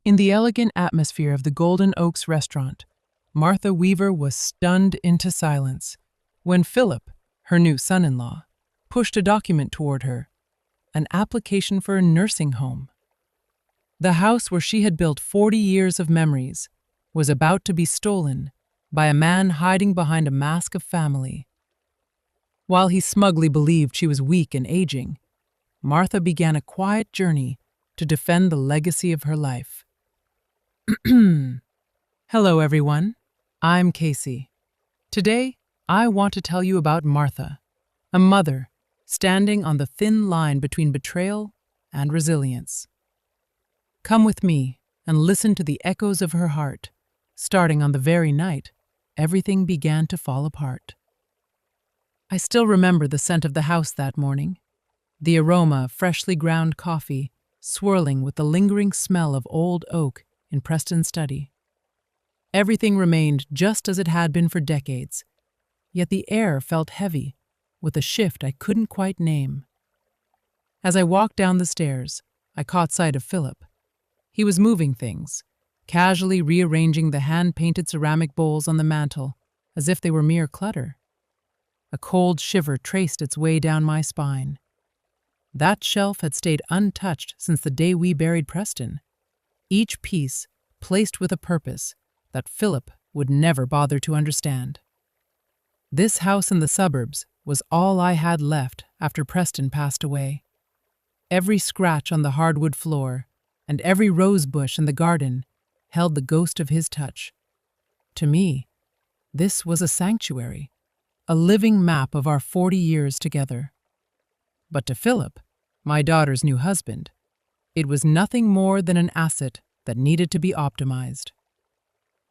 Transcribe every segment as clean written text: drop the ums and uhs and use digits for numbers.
In the elegant atmosphere of the Golden Oaks restaurant, Martha Weaver was stunned into silence when Philip, her new son-in-law, pushed a document toward her, an application for a nursing home. The house where she had built 40 years of memories was about to be stolen by a man hiding behind a mask of family. While he smugly believed she was weak and aging, Martha began a quiet journey to defend the legacy of her life. Hello, everyone. I'm Casey. Today, I want to tell you about Martha, a mother standing on the thin line between betrayal and resilience. Come with me and listen to the echoes of her heart, starting on the very night everything began to fall apart. I still remember the scent of the house that morning, the aroma of freshly ground coffee swirling with the lingering smell of old oak in Preston's study. Everything remained just as it had been for decades, yet the air felt heavy with a shift I couldn't quite name. As I walked down the stairs, I caught sight of Philip. He was moving things, casually rearranging the hand-painted ceramic bowls on the mantel as if they were mere clutter. A cold shiver traced its way down my spine. That shelf had stayed untouched since the day we buried Preston, each piece placed with a purpose that Philip would never bother to understand. This house in the suburbs was all I had left after Preston passed away. Every scratch on the hardwood floor and every rose bush in the garden held the ghost of his touch. To me, this was a sanctuary, a living map of our 40 years together. But to Philip, my daughter's new husband, it was nothing more than an asset that needed to be optimized.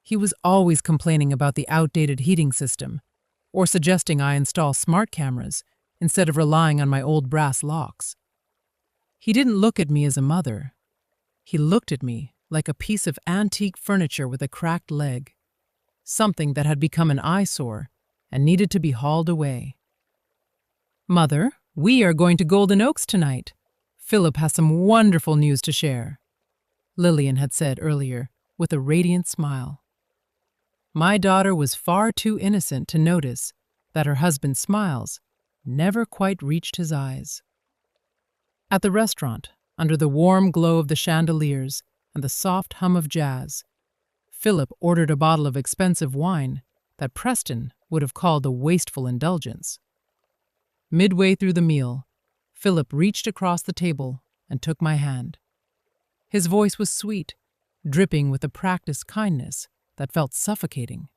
He was always complaining about the outdated heating system, or suggesting I install smart cameras instead of relying on my old brass locks. He didn't look at me as a mother. He looked at me like a piece of antique furniture with a cracked leg, something that had become an eyesore and needed to be hauled away. "Mother, we are going to Golden Oaks tonight. Philip has some wonderful news to share," Lillian had said earlier with a radiant smile. My daughter was far too innocent to notice that her husband's smiles never quite reached his eyes. At the restaurant, under the warm glow of the chandeliers and the soft hum of jazz, Philip ordered a bottle of expensive wine that Preston would have called a wasteful indulgence. Midway through the meal, Philip reached across the table and took my hand. His voice was sweet, dripping with a practiced kindness that felt suffocating.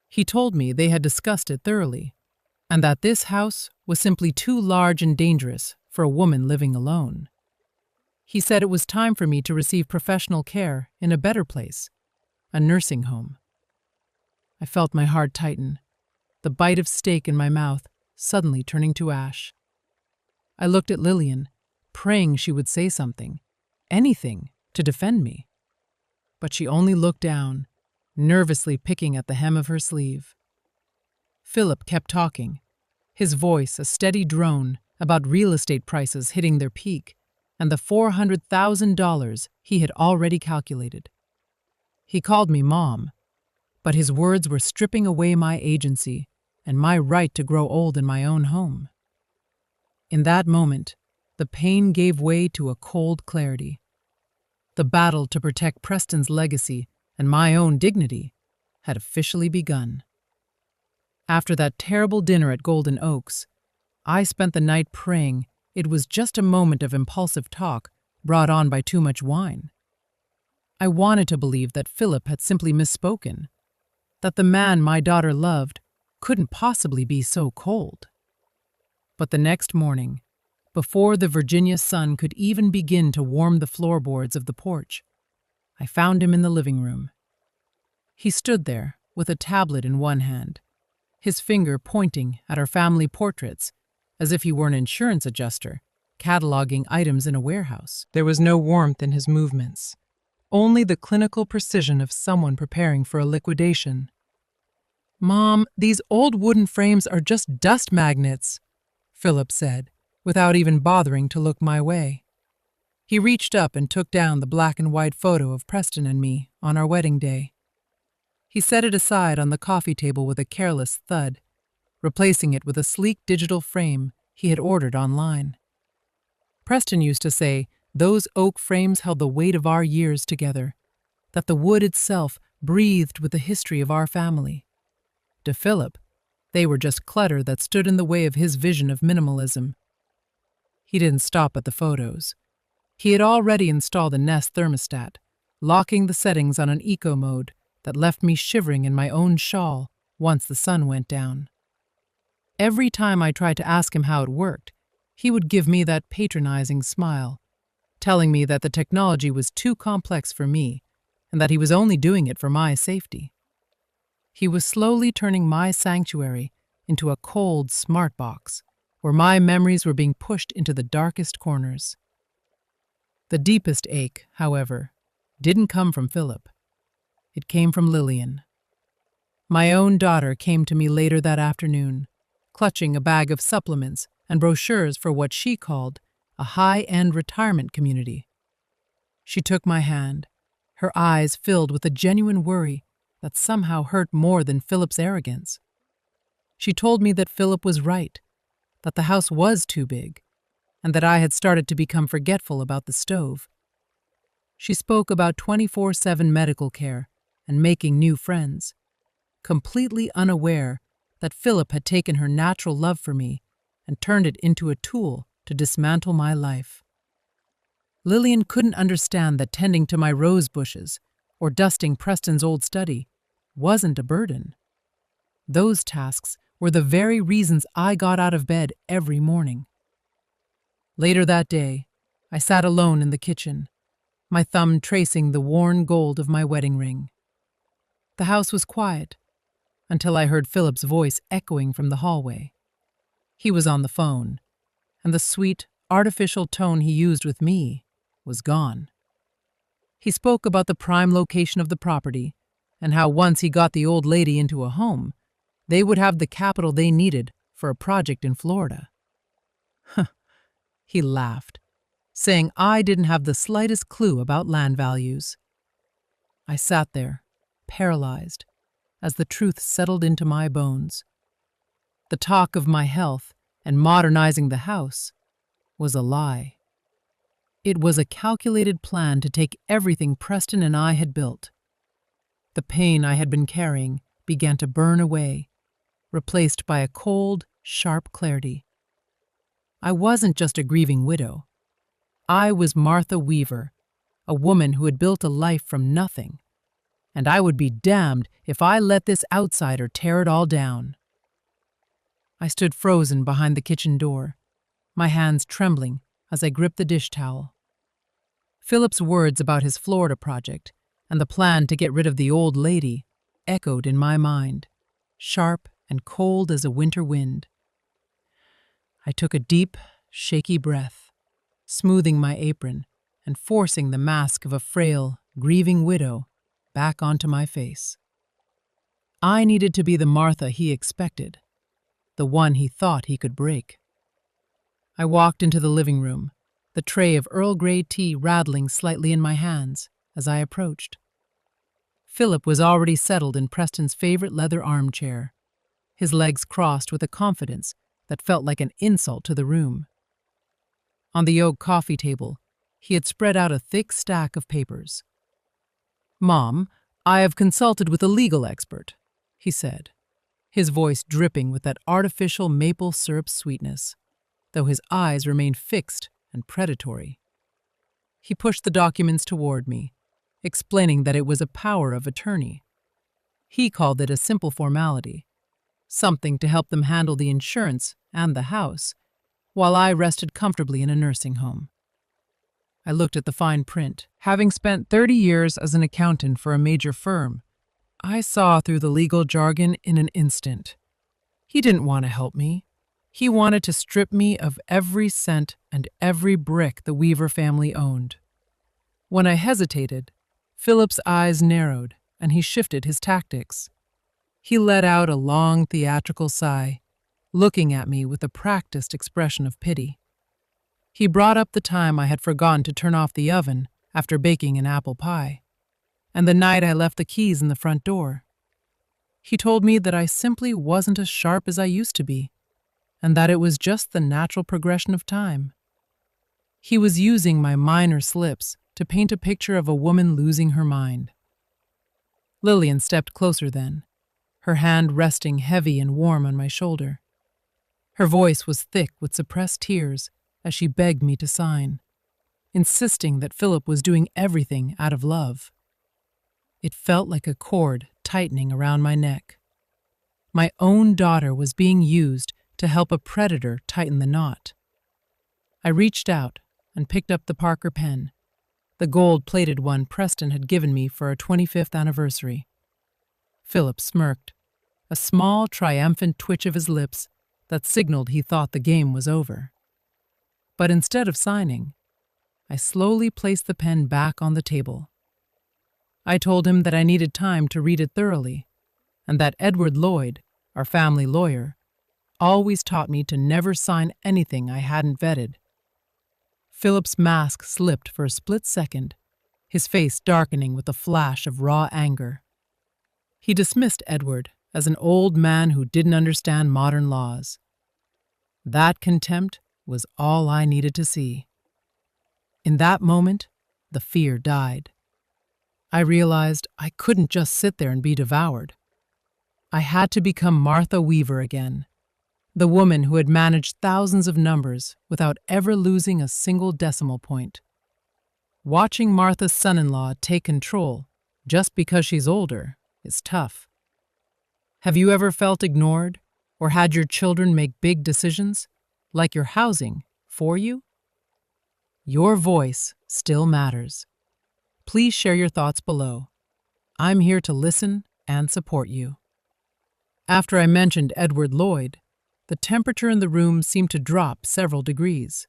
He told me they had discussed it thoroughly, and that this house was simply too large and dangerous for a woman living alone. He said it was time for me to receive professional care in a better place, a nursing home. I felt my heart tighten, the bite of steak in my mouth suddenly turning to ash. I looked at Lillian, praying she would say something, anything, to defend me. But she only looked down, nervously picking at the hem of her sleeve. Philip kept talking, his voice a steady drone about real estate prices hitting their peak and the $400,000 he had already calculated. He called me Mom, but his words were stripping away my agency and my right to grow old in my own home. In that moment, the pain gave way to a cold clarity. The battle to protect Preston's legacy and my own dignity had officially begun. After that terrible dinner at Golden Oaks, I spent the night praying it was just a moment of impulsive talk brought on by too much wine. I wanted to believe that Philip had simply misspoken, that the man my daughter loved couldn't possibly be so cold. But the next morning, before the Virginia sun could even begin to warm the floorboards of the porch, I found him in the living room. He stood there with a tablet in one hand, his finger pointing at our family portraits as if he were an insurance adjuster cataloging items in a warehouse. There was no warmth in his movements, only the clinical precision of someone preparing for a liquidation. "Mom, these old wooden frames are just dust magnets," Philip said, without even bothering to look my way. He reached up and took down the black and white photo of Preston and me on our wedding day. He set it aside on the coffee table with a careless thud, replacing it with a sleek digital frame he had ordered online. Preston used to say those oak frames held the weight of our years together, that the wood itself breathed with the history of our family. To Philip, they were just clutter that stood in the way of his vision of minimalism. He didn't stop at the photos. He had already installed a Nest thermostat, locking the settings on an eco mode that left me shivering in my own shawl once the sun went down. Every time I tried to ask him how it worked, he would give me that patronizing smile, telling me that the technology was too complex for me and that he was only doing it for my safety. He was slowly turning my sanctuary into a cold smart box where my memories were being pushed into the darkest corners. The deepest ache, however, didn't come from Philip. It came from Lillian. My own daughter came to me later that afternoon, clutching a bag of supplements and brochures for what she called a high-end retirement community. She took my hand, her eyes filled with a genuine worry that somehow hurt more than Philip's arrogance. She told me that Philip was right, that the house was too big, and that I had started to become forgetful about the stove. She spoke about 24/7 medical care and making new friends, completely unaware that Philip had taken her natural love for me and turned it into a tool to dismantle my life. Lillian couldn't understand that tending to my rose bushes or dusting Preston's old study wasn't a burden. Those tasks were the very reasons I got out of bed every morning. Later that day, I sat alone in the kitchen, my thumb tracing the worn gold of my wedding ring. The house was quiet until I heard Philip's voice echoing from the hallway. He was on the phone, and the sweet, artificial tone he used with me was gone. He spoke about the prime location of the property and how once he got the old lady into a home, they would have the capital they needed for a project in Florida. He laughed, saying I didn't have the slightest clue about land values. I sat there, paralyzed, as the truth settled into my bones. The talk of my health and modernizing the house was a lie. It was a calculated plan to take everything Preston and I had built. The pain I had been carrying began to burn away, replaced by a cold, sharp clarity. I wasn't just a grieving widow. I was Martha Weaver, a woman who had built a life from nothing, and I would be damned if I let this outsider tear it all down. I stood frozen behind the kitchen door, my hands trembling as I gripped the dish towel. Philip's words about his Florida project and the plan to get rid of the old lady echoed in my mind, sharp and cold as a winter wind. I took a deep, shaky breath, smoothing my apron and forcing the mask of a frail, grieving widow back onto my face. I needed to be the Martha he expected, the one he thought he could break. I walked into the living room, the tray of Earl Grey tea rattling slightly in my hands as I approached. Philip was already settled in Preston's favorite leather armchair, his legs crossed with a confidence that felt like an insult to the room. On the oak coffee table, he had spread out a thick stack of papers. "Mom, I have consulted with a legal expert," he said, his voice dripping with that artificial maple syrup sweetness, though his eyes remained fixed and predatory. He pushed the documents toward me, explaining that it was a power of attorney. He called it a simple formality, something to help them handle the insurance and the house, while I rested comfortably in a nursing home. I looked at the fine print. Having spent 30 years as an accountant for a major firm, I saw through the legal jargon in an instant. He didn't want to help me. He wanted to strip me of every cent and every brick the Weaver family owned. When I hesitated, Philip's eyes narrowed and he shifted his tactics. He let out a long theatrical sigh, looking at me with a practiced expression of pity. He brought up the time I had forgotten to turn off the oven after baking an apple pie, and the night I left the keys in the front door. He told me that I simply wasn't as sharp as I used to be, and that it was just the natural progression of time. He was using my minor slips to paint a picture of a woman losing her mind. Lillian stepped closer then, her hand resting heavy and warm on my shoulder. Her voice was thick with suppressed tears as she begged me to sign, insisting that Philip was doing everything out of love. It felt like a cord tightening around my neck. My own daughter was being used to help a predator tighten the knot. I reached out and picked up the Parker pen, the gold-plated one Preston had given me for our 25th anniversary. Philip smirked, a small, triumphant twitch of his lips that signaled he thought the game was over. But instead of signing, I slowly placed the pen back on the table. I told him that I needed time to read it thoroughly, and that Edward Lloyd, our family lawyer, always taught me to never sign anything I hadn't vetted. Philip's mask slipped for a split second, his face darkening with a flash of raw anger. He dismissed Edward as an old man who didn't understand modern laws. That contempt was all I needed to see. In that moment, the fear died. I realized I couldn't just sit there and be devoured. I had to become Martha Weaver again, the woman who had managed thousands of numbers without ever losing a single decimal point. Watching Martha's son-in-law take control just because she's older is tough. Have you ever felt ignored or had your children make big decisions, like your housing, for you? Your voice still matters. Please share your thoughts below. I'm here to listen and support you. After I mentioned Edward Lloyd, the temperature in the room seemed to drop several degrees.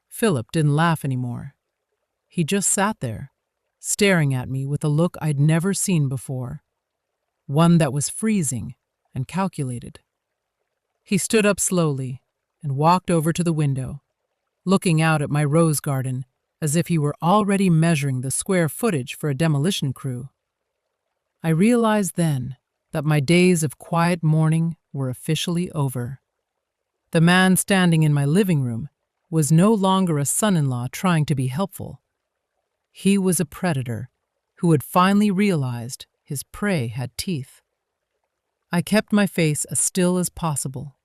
Philip didn't laugh anymore. He just sat there, staring at me with a look I'd never seen before, one that was freezing and calculated. He stood up slowly and walked over to the window, looking out at my rose garden as if he were already measuring the square footage for a demolition crew. I realized then that my days of quiet mourning were officially over. The man standing in my living room was no longer a son-in-law trying to be helpful. He was a predator who had finally realized his prey had teeth. I kept my face as still as possible,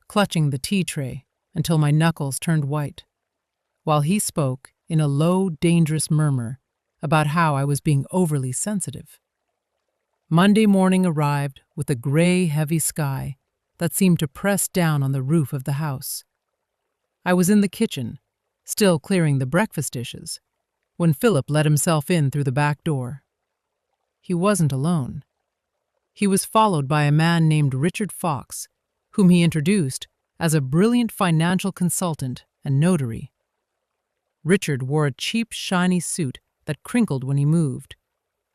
clutching the tea tray until my knuckles turned white, while he spoke in a low, dangerous murmur about how I was being overly sensitive. Monday morning arrived with a gray, heavy sky that seemed to press down on the roof of the house. I was in the kitchen, still clearing the breakfast dishes, when Philip let himself in through the back door. He wasn't alone. He was followed by a man named Richard Fox, whom he introduced as a brilliant financial consultant and notary. Richard wore a cheap, shiny suit that crinkled when he moved,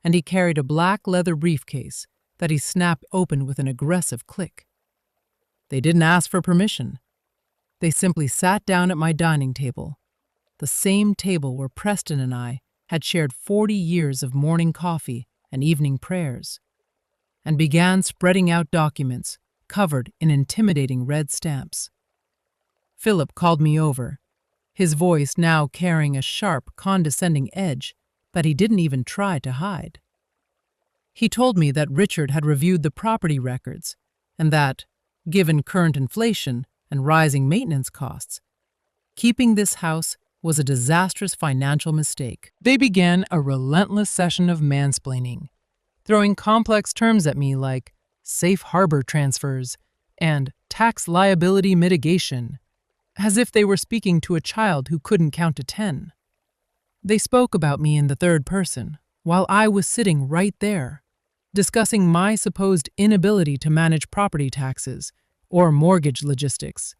and he carried a black leather briefcase that he snapped open with an aggressive click. They didn't ask for permission. They simply sat down at my dining table, the same table where Preston and I had shared 40 years of morning coffee and evening prayers, and began spreading out documents covered in intimidating red stamps. Philip called me over, his voice now carrying a sharp, condescending edge that he didn't even try to hide. He told me that Richard had reviewed the property records and that, given current inflation and rising maintenance costs, keeping this house was a disastrous financial mistake. They began a relentless session of mansplaining, throwing complex terms at me like safe harbor transfers and tax liability mitigation, as if they were speaking to a child who couldn't count to 10. They spoke about me in the third person, while I was sitting right there, discussing my supposed inability to manage property taxes or mortgage logistics.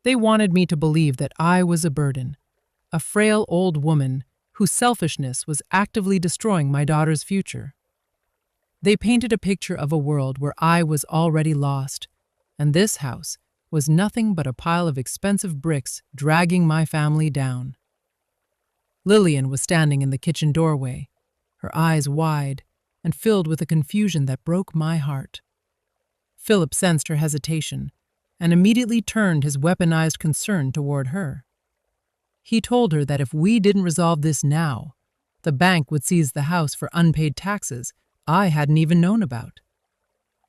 They wanted me to believe that I was a burden, a frail old woman whose selfishness was actively destroying my daughter's future. They painted a picture of a world where I was already lost, and this house was nothing but a pile of expensive bricks dragging my family down. Lillian was standing in the kitchen doorway, her eyes wide and filled with a confusion that broke my heart. Philip sensed her hesitation and immediately turned his weaponized concern toward her. He told her that if we didn't resolve this now, the bank would seize the house for unpaid taxes I hadn't even known about.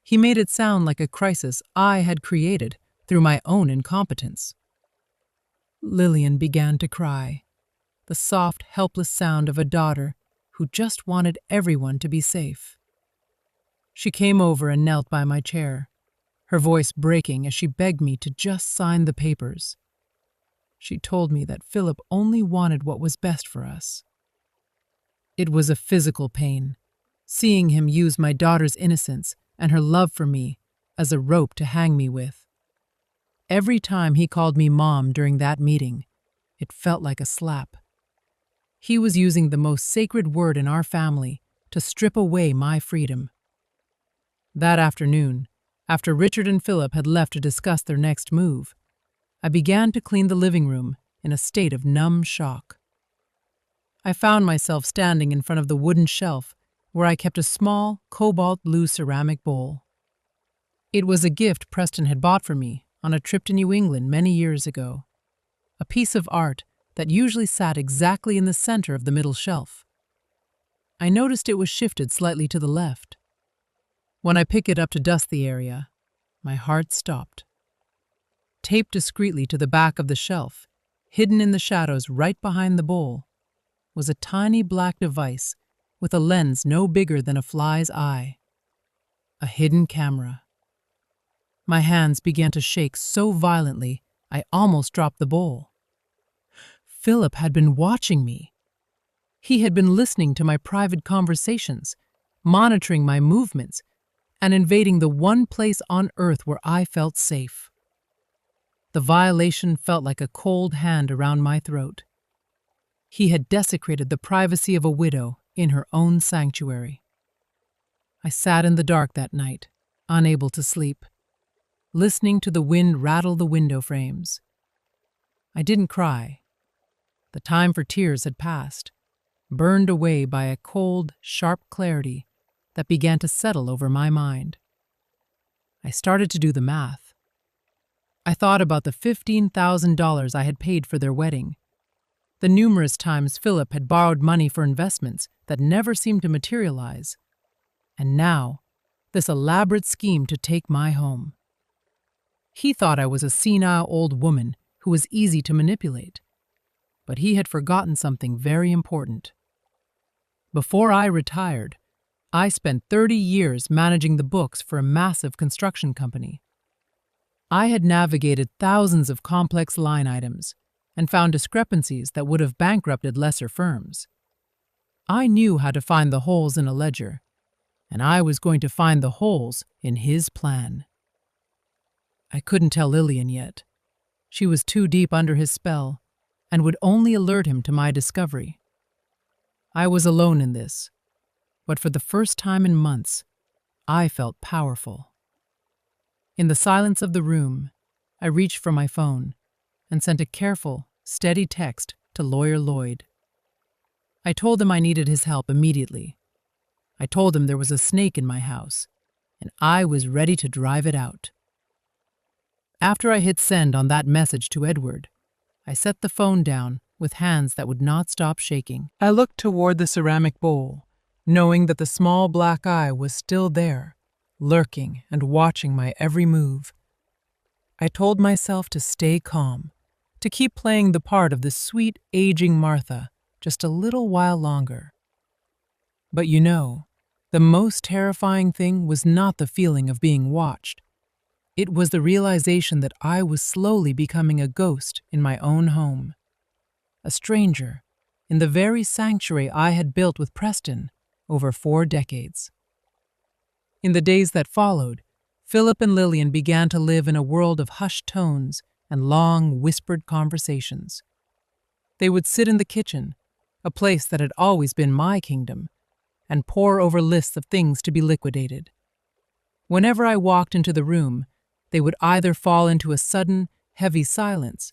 He made it sound like a crisis I had created through my own incompetence. Lillian began to cry, the soft, helpless sound of a daughter who just wanted everyone to be safe. She came over and knelt by my chair, her voice breaking as she begged me to just sign the papers. She told me that Philip only wanted what was best for us. It was a physical pain, seeing him use my daughter's innocence and her love for me as a rope to hang me with. Every time he called me Mom during that meeting, it felt like a slap. He was using the most sacred word in our family to strip away my freedom. That afternoon, after Richard and Philip had left to discuss their next move, I began to clean the living room in a state of numb shock. I found myself standing in front of the wooden shelf where I kept a small, cobalt blue ceramic bowl. It was a gift Preston had bought for me on a trip to New England many years ago, a piece of art that usually sat exactly in the center of the middle shelf. I noticed it was shifted slightly to the left. When I picked it up to dust the area, my heart stopped. Taped discreetly to the back of the shelf, hidden in the shadows right behind the bowl, was a tiny black device with a lens no bigger than a fly's eye. A hidden camera. My hands began to shake so violently I almost dropped the bowl. Philip had been watching me. He had been listening to my private conversations, monitoring my movements, and invading the one place on earth where I felt safe. The violation felt like a cold hand around my throat. He had desecrated the privacy of a widow in her own sanctuary. I sat in the dark that night, unable to sleep, listening to the wind rattle the window frames. I didn't cry. The time for tears had passed, burned away by a cold, sharp clarity that began to settle over my mind. I started to do the math. I thought about the $15,000 I had paid for their wedding, the numerous times Philip had borrowed money for investments that never seemed to materialize, and now this elaborate scheme to take my home. He thought I was a senile old woman who was easy to manipulate, but he had forgotten something very important. Before I retired, I spent 30 years managing the books for a massive construction company. I had navigated thousands of complex line items and found discrepancies that would have bankrupted lesser firms. I knew how to find the holes in a ledger, and I was going to find the holes in his plan. I couldn't tell Lillian yet. She was too deep under his spell and would only alert him to my discovery. I was alone in this, but for the first time in months, I felt powerful. In the silence of the room, I reached for my phone and sent a careful, steady text to Lawyer Lloyd. I told him I needed his help immediately. I told him there was a snake in my house, and I was ready to drive it out. After I hit send on that message to Edward, I set the phone down with hands that would not stop shaking. I looked toward the ceramic bowl, knowing that the small black eye was still there, lurking and watching my every move. I told myself to stay calm, to keep playing the part of the sweet, aging Martha just a little while longer. But you know, the most terrifying thing was not the feeling of being watched. It was the realization that I was slowly becoming a ghost in my own home, a stranger in the very sanctuary I had built with Preston over 4 decades. In the days that followed, Philip and Lillian began to live in a world of hushed tones and long, whispered conversations. They would sit in the kitchen, a place that had always been my kingdom, and pore over lists of things to be liquidated. Whenever I walked into the room, they would either fall into a sudden, heavy silence,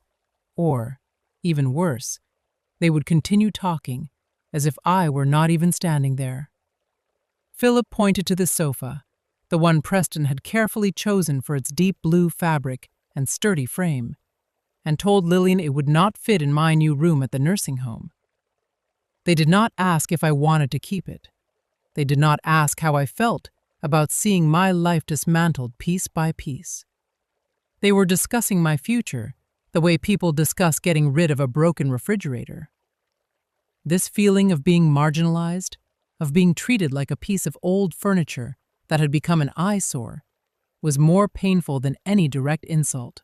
or, even worse, they would continue talking as if I were not even standing there. Philip pointed to the sofa, the one Preston had carefully chosen for its deep blue fabric and sturdy frame, and told Lillian it would not fit in my new room at the nursing home. They did not ask if I wanted to keep it. They did not ask how I felt about seeing my life dismantled piece by piece. They were discussing my future the way people discuss getting rid of a broken refrigerator. This feeling of being marginalized, of being treated like a piece of old furniture that had become an eyesore, was more painful than any direct insult.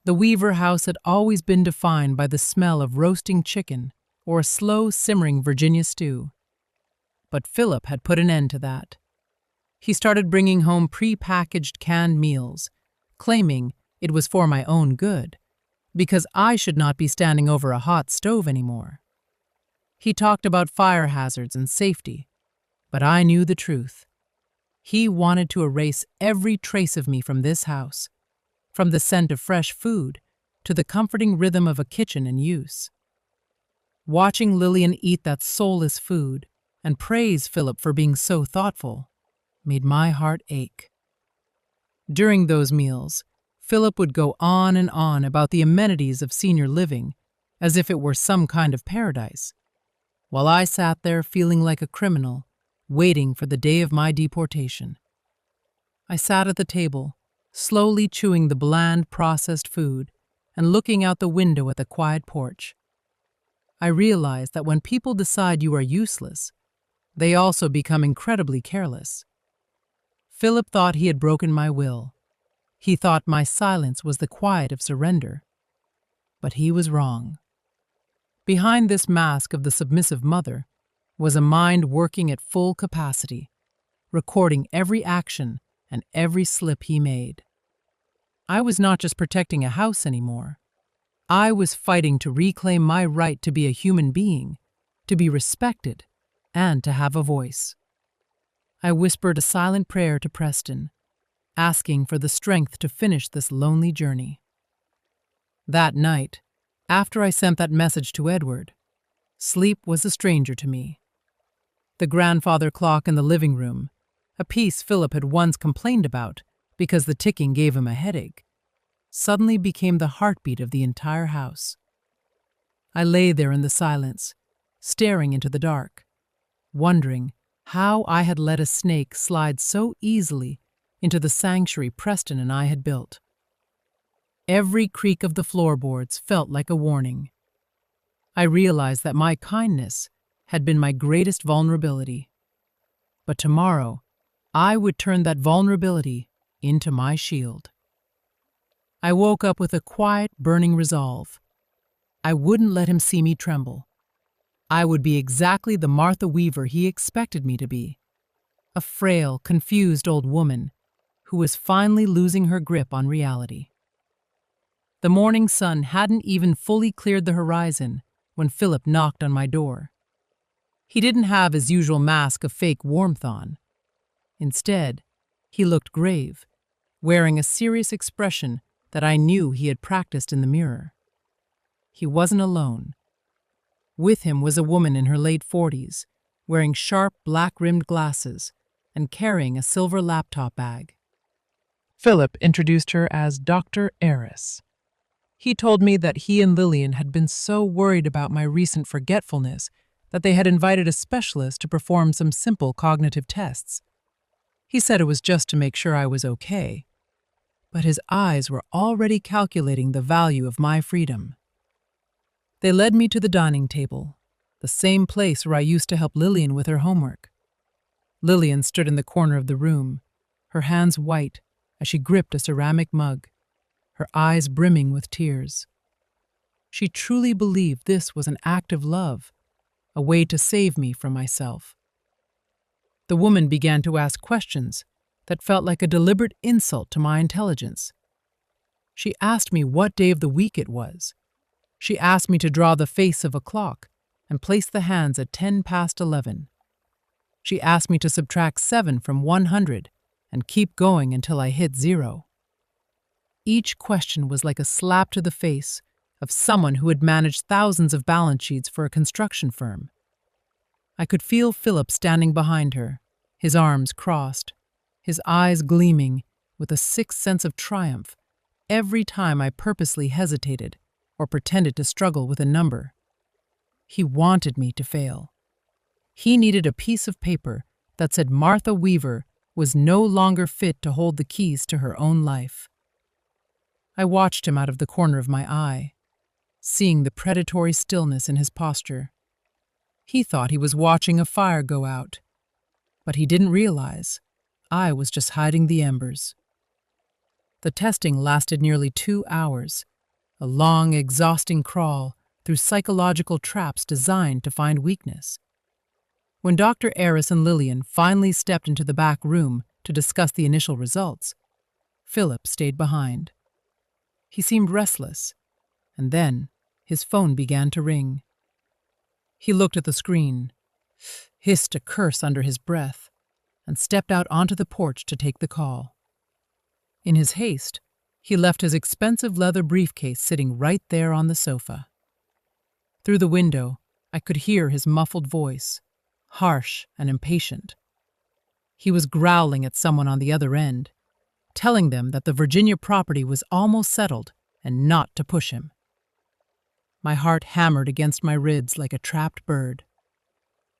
The Weaver house had always been defined by the smell of roasting chicken or a slow simmering Virginia stew. But Philip had put an end to that. He started bringing home pre-packaged canned meals, claiming it was for my own good, because I should not be standing over a hot stove anymore. He talked about fire hazards and safety, but I knew the truth. He wanted to erase every trace of me from this house, from the scent of fresh food to the comforting rhythm of a kitchen in use. Watching Lillian eat that soulless food and praise Philip for being so thoughtful made my heart ache. During those meals, Philip would go on and on about the amenities of senior living as if it were some kind of paradise, while I sat there feeling like a criminal, waiting for the day of my deportation. I sat at the table, slowly chewing the bland processed food and looking out the window at the quiet porch. I realized that when people decide you are useless, they also become incredibly careless. Philip thought he had broken my will. He thought my silence was the quiet of surrender. But he was wrong. Behind this mask of the submissive mother was a mind working at full capacity, recording every action and every slip he made. I was not just protecting a house anymore. I was fighting to reclaim my right to be a human being, to be respected, and to have a voice. I whispered a silent prayer to Preston, asking for the strength to finish this lonely journey. That night, after I sent that message to Edward, sleep was a stranger to me. The grandfather clock in the living room, a piece Philip had once complained about because the ticking gave him a headache, suddenly became the heartbeat of the entire house. I lay there in the silence, staring into the dark, wondering how I had let a snake slide so easily into the sanctuary Preston and I had built. Every creak of the floorboards felt like a warning. I realized that my kindness had been my greatest vulnerability. But tomorrow, I would turn that vulnerability into my shield. I woke up with a quiet, burning resolve. I wouldn't let him see me tremble. I would be exactly the Martha Weaver he expected me to be, a frail, confused old woman who was finally losing her grip on reality. The morning sun hadn't even fully cleared the horizon when Philip knocked on my door. He didn't have his usual mask of fake warmth on. Instead, he looked grave, wearing a serious expression that I knew he had practiced in the mirror. He wasn't alone. With him was a woman in her late 40s, wearing sharp black-rimmed glasses and carrying a silver laptop bag. Philip introduced her as Dr. Eris. He told me that he and Lillian had been so worried about my recent forgetfulness that they had invited a specialist to perform some simple cognitive tests. He said it was just to make sure I was okay, but his eyes were already calculating the value of my freedom. They led me to the dining table, the same place where I used to help Lillian with her homework. Lillian stood in the corner of the room, her hands white as she gripped a ceramic mug, her eyes brimming with tears. She truly believed this was an act of love, a way to save me from myself. The woman began to ask questions that felt like a deliberate insult to my intelligence. She asked me what day of the week it was. She asked me to draw the face of a clock and place the hands at 10 past 11. She asked me to subtract 7 from 100 and keep going until I hit 0. Each question was like a slap to the face of someone who had managed thousands of balance sheets for a construction firm. I could feel Philip standing behind her, his arms crossed, his eyes gleaming with a sixth sense of triumph every time I purposely hesitated or pretended to struggle with a number. He wanted me to fail. He needed a piece of paper that said Martha Weaver was no longer fit to hold the keys to her own life. I watched him out of the corner of my eye, seeing the predatory stillness in his posture. He thought he was watching a fire go out, but he didn't realize I was just hiding the embers. The testing lasted nearly 2 hours, a long, exhausting crawl through psychological traps designed to find weakness. When Dr. Eris and Lillian finally stepped into the back room to discuss the initial results, Philip stayed behind. He seemed restless, and then his phone began to ring. He looked at the screen, hissed a curse under his breath, and stepped out onto the porch to take the call. In his haste, he left his expensive leather briefcase sitting right there on the sofa. Through the window, I could hear his muffled voice, harsh and impatient. He was growling at someone on the other end, telling them that the Virginia property was almost settled and not to push him. My heart hammered against my ribs like a trapped bird.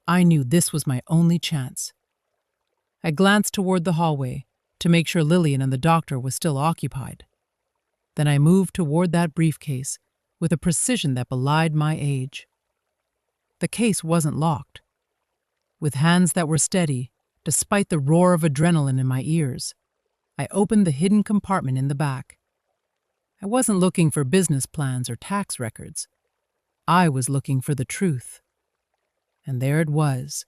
I knew this was my only chance. I glanced toward the hallway to make sure Lillian and the doctor was still occupied. Then I moved toward that briefcase with a precision that belied my age. The case wasn't locked. With hands that were steady, despite the roar of adrenaline in my ears, I opened the hidden compartment in the back. I wasn't looking for business plans or tax records. I was looking for the truth. And there it was,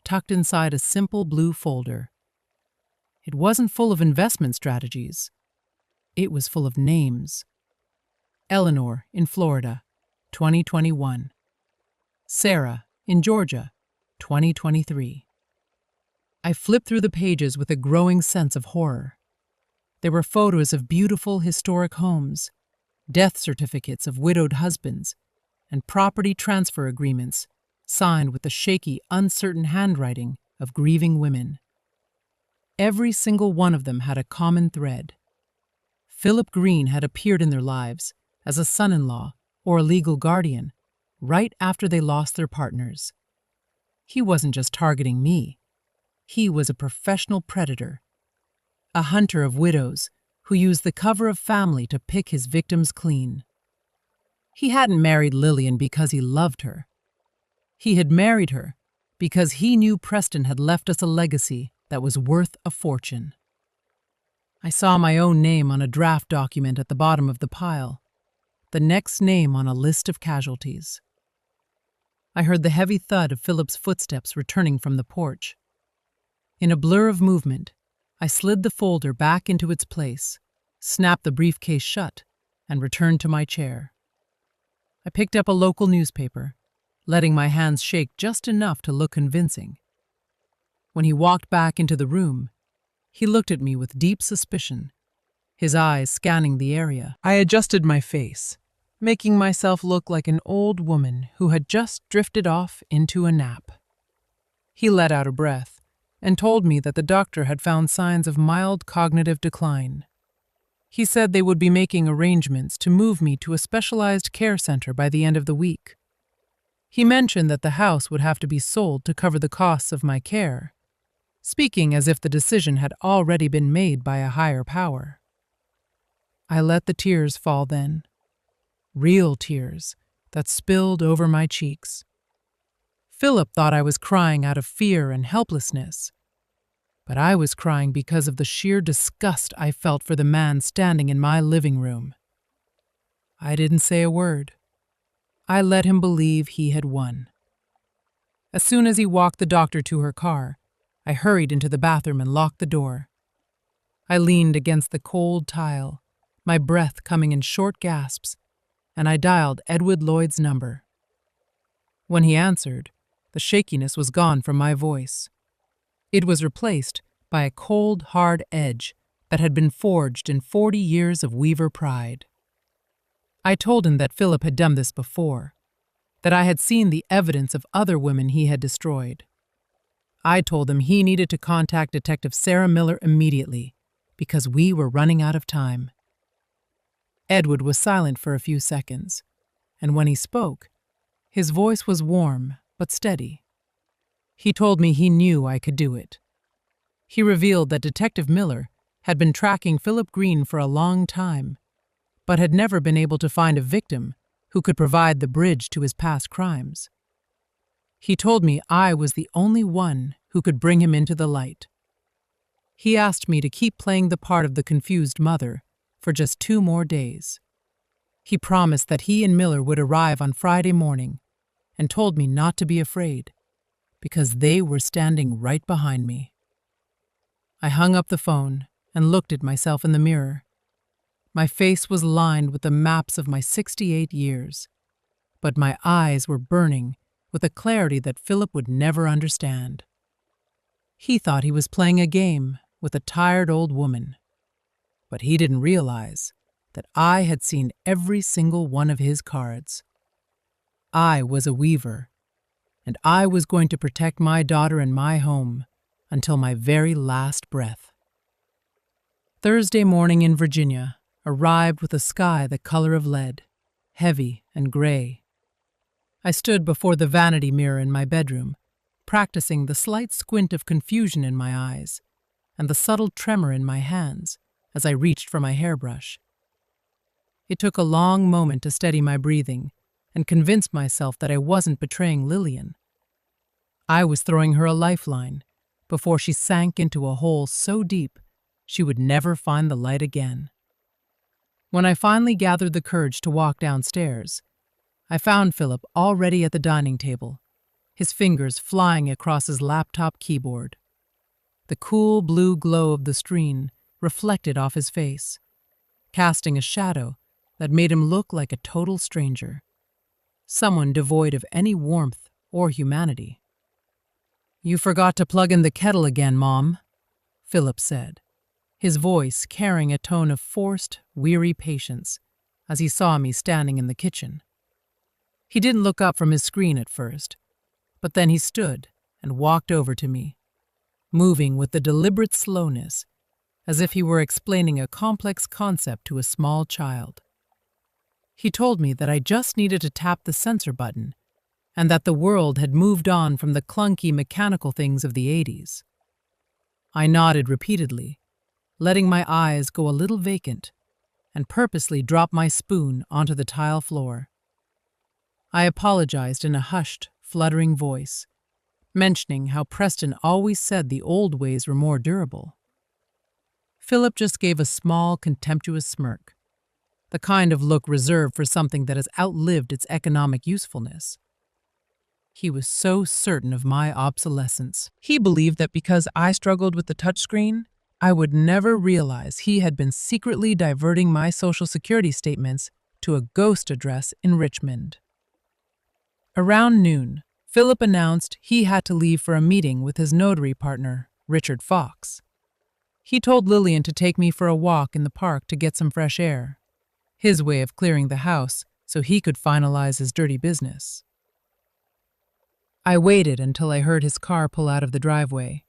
tucked inside a simple blue folder. It wasn't full of investment strategies. It was full of names. Eleanor in Florida, 2021. Sarah in Georgia, 2023. I flipped through the pages with a growing sense of horror. There were photos of beautiful historic homes, death certificates of widowed husbands, and property transfer agreements signed with the shaky, uncertain handwriting of grieving women. Every single one of them had a common thread. Philip Green had appeared in their lives as a son-in-law or a legal guardian right after they lost their partners. He wasn't just targeting me. He was a professional predator, a hunter of widows who used the cover of family to pick his victims clean. He hadn't married Lillian because he loved her. He had married her because he knew Preston had left us a legacy that was worth a fortune. I saw my own name on a draft document at the bottom of the pile, the next name on a list of casualties. I heard the heavy thud of Philip's footsteps returning from the porch. In a blur of movement, I slid the folder back into its place, snapped the briefcase shut, and returned to my chair. I picked up a local newspaper, letting my hands shake just enough to look convincing. When he walked back into the room, he looked at me with deep suspicion, his eyes scanning the area. I adjusted my face, making myself look like an old woman who had just drifted off into a nap. He let out a breath and told me that the doctor had found signs of mild cognitive decline. He said they would be making arrangements to move me to a specialized care center by the end of the week. He mentioned that the house would have to be sold to cover the costs of my care, speaking as if the decision had already been made by a higher power. I let the tears fall then, real tears that spilled over my cheeks. Philip thought I was crying out of fear and helplessness, but I was crying because of the sheer disgust I felt for the man standing in my living room. I didn't say a word. I let him believe he had won. As soon as he walked the doctor to her car, I hurried into the bathroom and locked the door. I leaned against the cold tile, my breath coming in short gasps, and I dialed Edward Lloyd's number. When he answered, the shakiness was gone from my voice. It was replaced by a cold, hard edge that had been forged in 40 years of weaver pride. I told him that Philip had done this before, that I had seen the evidence of other women he had destroyed. I told him he needed to contact Detective Sarah Miller immediately because we were running out of time. Edward was silent for a few seconds, and when he spoke, his voice was warm but steady. He told me he knew I could do it. He revealed that Detective Miller had been tracking Philip Green for a long time, but had never been able to find a victim who could provide the bridge to his past crimes. He told me I was the only one who could bring him into the light. He asked me to keep playing the part of the confused mother for just 2 more days. He promised that he and Miller would arrive on Friday morning and told me not to be afraid because they were standing right behind me. I hung up the phone and looked at myself in the mirror. My face was lined with the maps of my 68 years, but my eyes were burning with a clarity that Philip would never understand. He thought he was playing a game with a tired old woman, but he didn't realize that I had seen every single one of his cards. I was a weaver, and I was going to protect my daughter and my home until my very last breath. Thursday morning in Virginia arrived with a sky the color of lead, heavy and gray. I stood before the vanity mirror in my bedroom, practicing the slight squint of confusion in my eyes and the subtle tremor in my hands as I reached for my hairbrush. It took a long moment to steady my breathing and convince myself that I wasn't betraying Lillian. I was throwing her a lifeline before she sank into a hole so deep she would never find the light again. When I finally gathered the courage to walk downstairs, I found Philip already at the dining table, his fingers flying across his laptop keyboard. The cool blue glow of the screen reflected off his face, casting a shadow that made him look like a total stranger, someone devoid of any warmth or humanity. "You forgot to plug in the kettle again, Mom," Philip said, his voice carrying a tone of forced, weary patience as he saw me standing in the kitchen. He didn't look up from his screen at first, but then he stood and walked over to me, moving with a deliberate slowness, as if he were explaining a complex concept to a small child. He told me that I just needed to tap the sensor button and that the world had moved on from the clunky mechanical things of the 80s. I nodded repeatedly, letting my eyes go a little vacant, and purposely dropped my spoon onto the tile floor. I apologized in a hushed, fluttering voice, mentioning how Preston always said the old ways were more durable. Philip just gave a small, contemptuous smirk, the kind of look reserved for something that has outlived its economic usefulness. He was so certain of my obsolescence. He believed that because I struggled with the touchscreen, I would never realize he had been secretly diverting my Social Security statements to a ghost address in Richmond. Around noon, Philip announced he had to leave for a meeting with his notary partner, Richard Fox. He told Lillian to take me for a walk in the park to get some fresh air, his way of clearing the house so he could finalize his dirty business. I waited until I heard his car pull out of the driveway.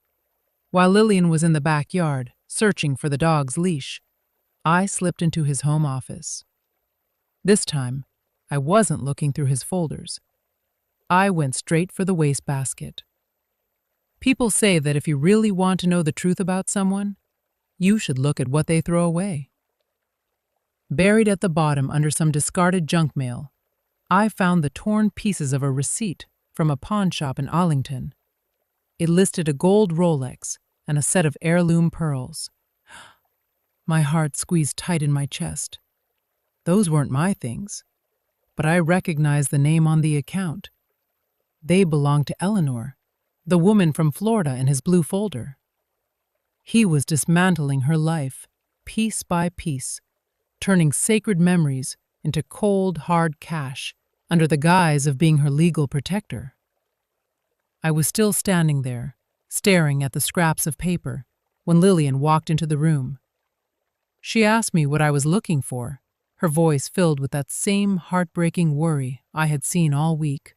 While Lillian was in the backyard, searching for the dog's leash, I slipped into his home office. This time, I wasn't looking through his folders. I went straight for the wastebasket. People say that if you really want to know the truth about someone, you should look at what they throw away. Buried at the bottom under some discarded junk mail, I found the torn pieces of a receipt from a pawn shop in Arlington. It listed a gold Rolex and a set of heirloom pearls. My heart squeezed tight in my chest. Those weren't my things, but I recognized the name on the account. They belonged to Eleanor, the woman from Florida in his blue folder. He was dismantling her life, piece by piece, turning sacred memories into cold, hard cash under the guise of being her legal protector. I was still standing there, staring at the scraps of paper, when Lillian walked into the room, She asked me what I was looking for, her voice filled with that same heartbreaking worry I had seen all week.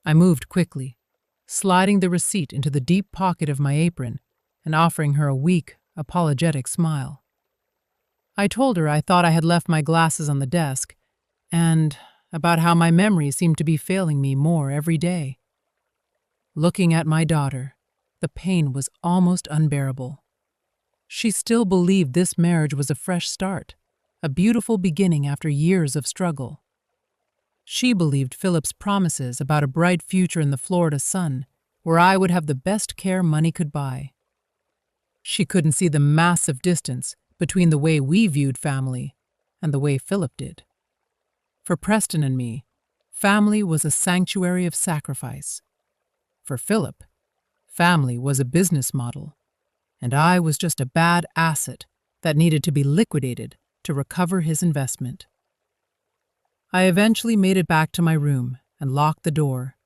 I moved quickly, sliding the receipt into the deep pocket of my apron and offering her a weak, apologetic smile. I told her I thought I had left my glasses on the desk and about how my memory seemed to be failing me more every day. Looking at my daughter, the pain was almost unbearable. She still believed this marriage was a fresh start, a beautiful beginning after years of struggle. She believed Philip's promises about a bright future in the Florida sun, where I would have the best care money could buy. She couldn't see the massive distance between the way we viewed family and the way Philip did. For Preston and me, family was a sanctuary of sacrifice. For Philip, family was a business model, and I was just a bad asset that needed to be liquidated to recover his investment. I eventually made it back to my room and locked the door,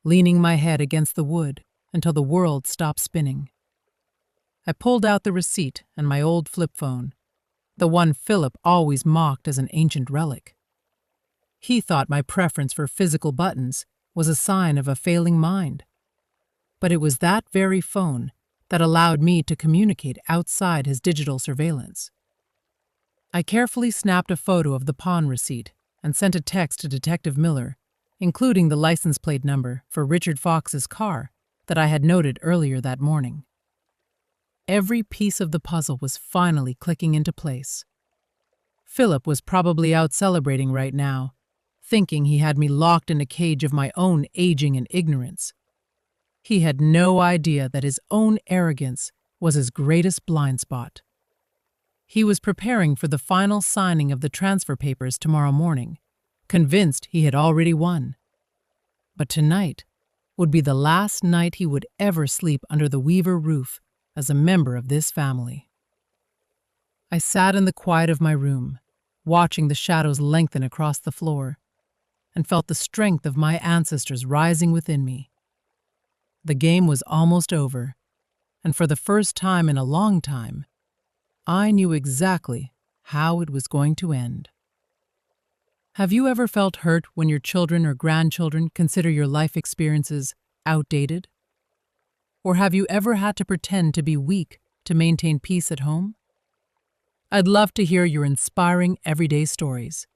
leaning my head against the wood until the world stopped spinning. I pulled out the receipt and my old flip phone, the one Philip always mocked as an ancient relic. He thought my preference for physical buttons was a sign of a failing mind. But it was that very phone that allowed me to communicate outside his digital surveillance. I carefully snapped a photo of the pawn receipt and sent a text to Detective Miller, including the license plate number for Richard Fox's car that I had noted earlier that morning. Every piece of the puzzle was finally clicking into place. Philip was probably out celebrating right now, thinking he had me locked in a cage of my own aging and ignorance. He had no idea that his own arrogance was his greatest blind spot. He was preparing for the final signing of the transfer papers tomorrow morning, convinced he had already won. But tonight would be the last night he would ever sleep under the Weaver roof as a member of this family. I sat in the quiet of my room, watching the shadows lengthen across the floor, and felt the strength of my ancestors rising within me. The game was almost over, and for the first time in a long time, I knew exactly how it was going to end. Have you ever felt hurt when your children or grandchildren consider your life experiences outdated? Or have you ever had to pretend to be weak to maintain peace at home? I'd love to hear your inspiring everyday stories.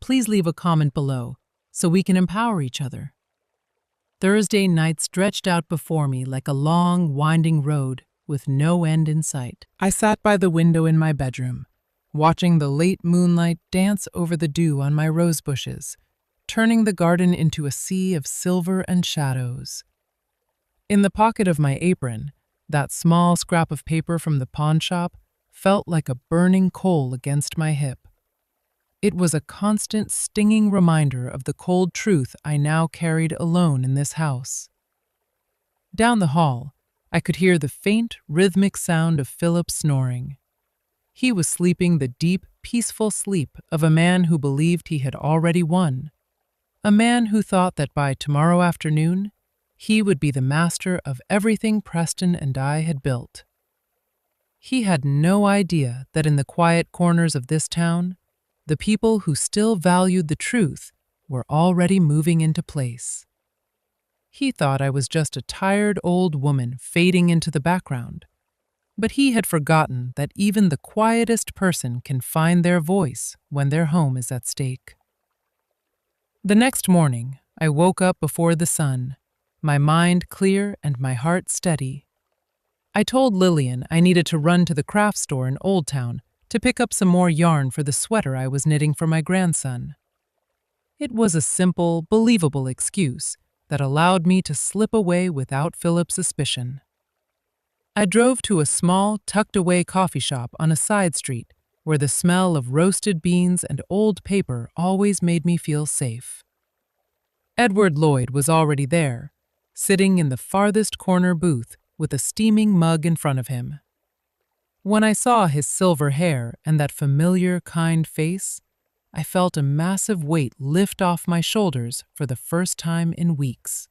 Please leave a comment below so we can empower each other. Thursday night stretched out before me like a long, winding road with no end in sight. I sat by the window in my bedroom, watching the late moonlight dance over the dew on my rose bushes, turning the garden into a sea of silver and shadows. In the pocket of my apron, that small scrap of paper from the pawn shop felt like a burning coal against my hip. It was a constant stinging reminder of the cold truth I now carried alone in this house. Down the hall, I could hear the faint, rhythmic sound of Philip snoring. He was sleeping the deep, peaceful sleep of a man who believed he had already won, a man who thought that by tomorrow afternoon, he would be the master of everything Preston and I had built. He had no idea that in the quiet corners of this town, the people who still valued the truth were already moving into place. He thought I was just a tired old woman fading into the background, but he had forgotten that even the quietest person can find their voice when their home is at stake. The next morning, I woke up before the sun, my mind clear and my heart steady. I told Lillian I needed to run to the craft store in Old Town to pick up some more yarn for the sweater I was knitting for my grandson. It was a simple, believable excuse that allowed me to slip away without Philip's suspicion. I drove to a small, tucked-away coffee shop on a side street where the smell of roasted beans and old paper always made me feel safe. Edward Lloyd was already there, sitting in the farthest corner booth with a steaming mug in front of him. When I saw his silver hair and that familiar, kind face, I felt a massive weight lift off my shoulders for the first time in weeks.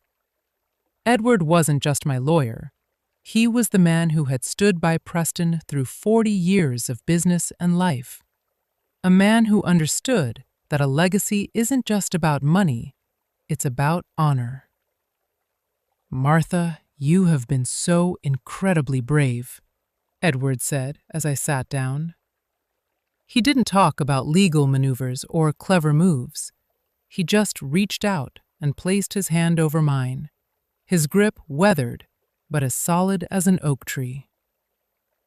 Edward wasn't just my lawyer. He was the man who had stood by Preston through 40 years of business and life. A man who understood that a legacy isn't just about money, it's about honor. "Martha, you have been so incredibly brave," Edward said as I sat down. He didn't talk about legal maneuvers or clever moves. He just reached out and placed his hand over mine, his grip weathered but as solid as an oak tree.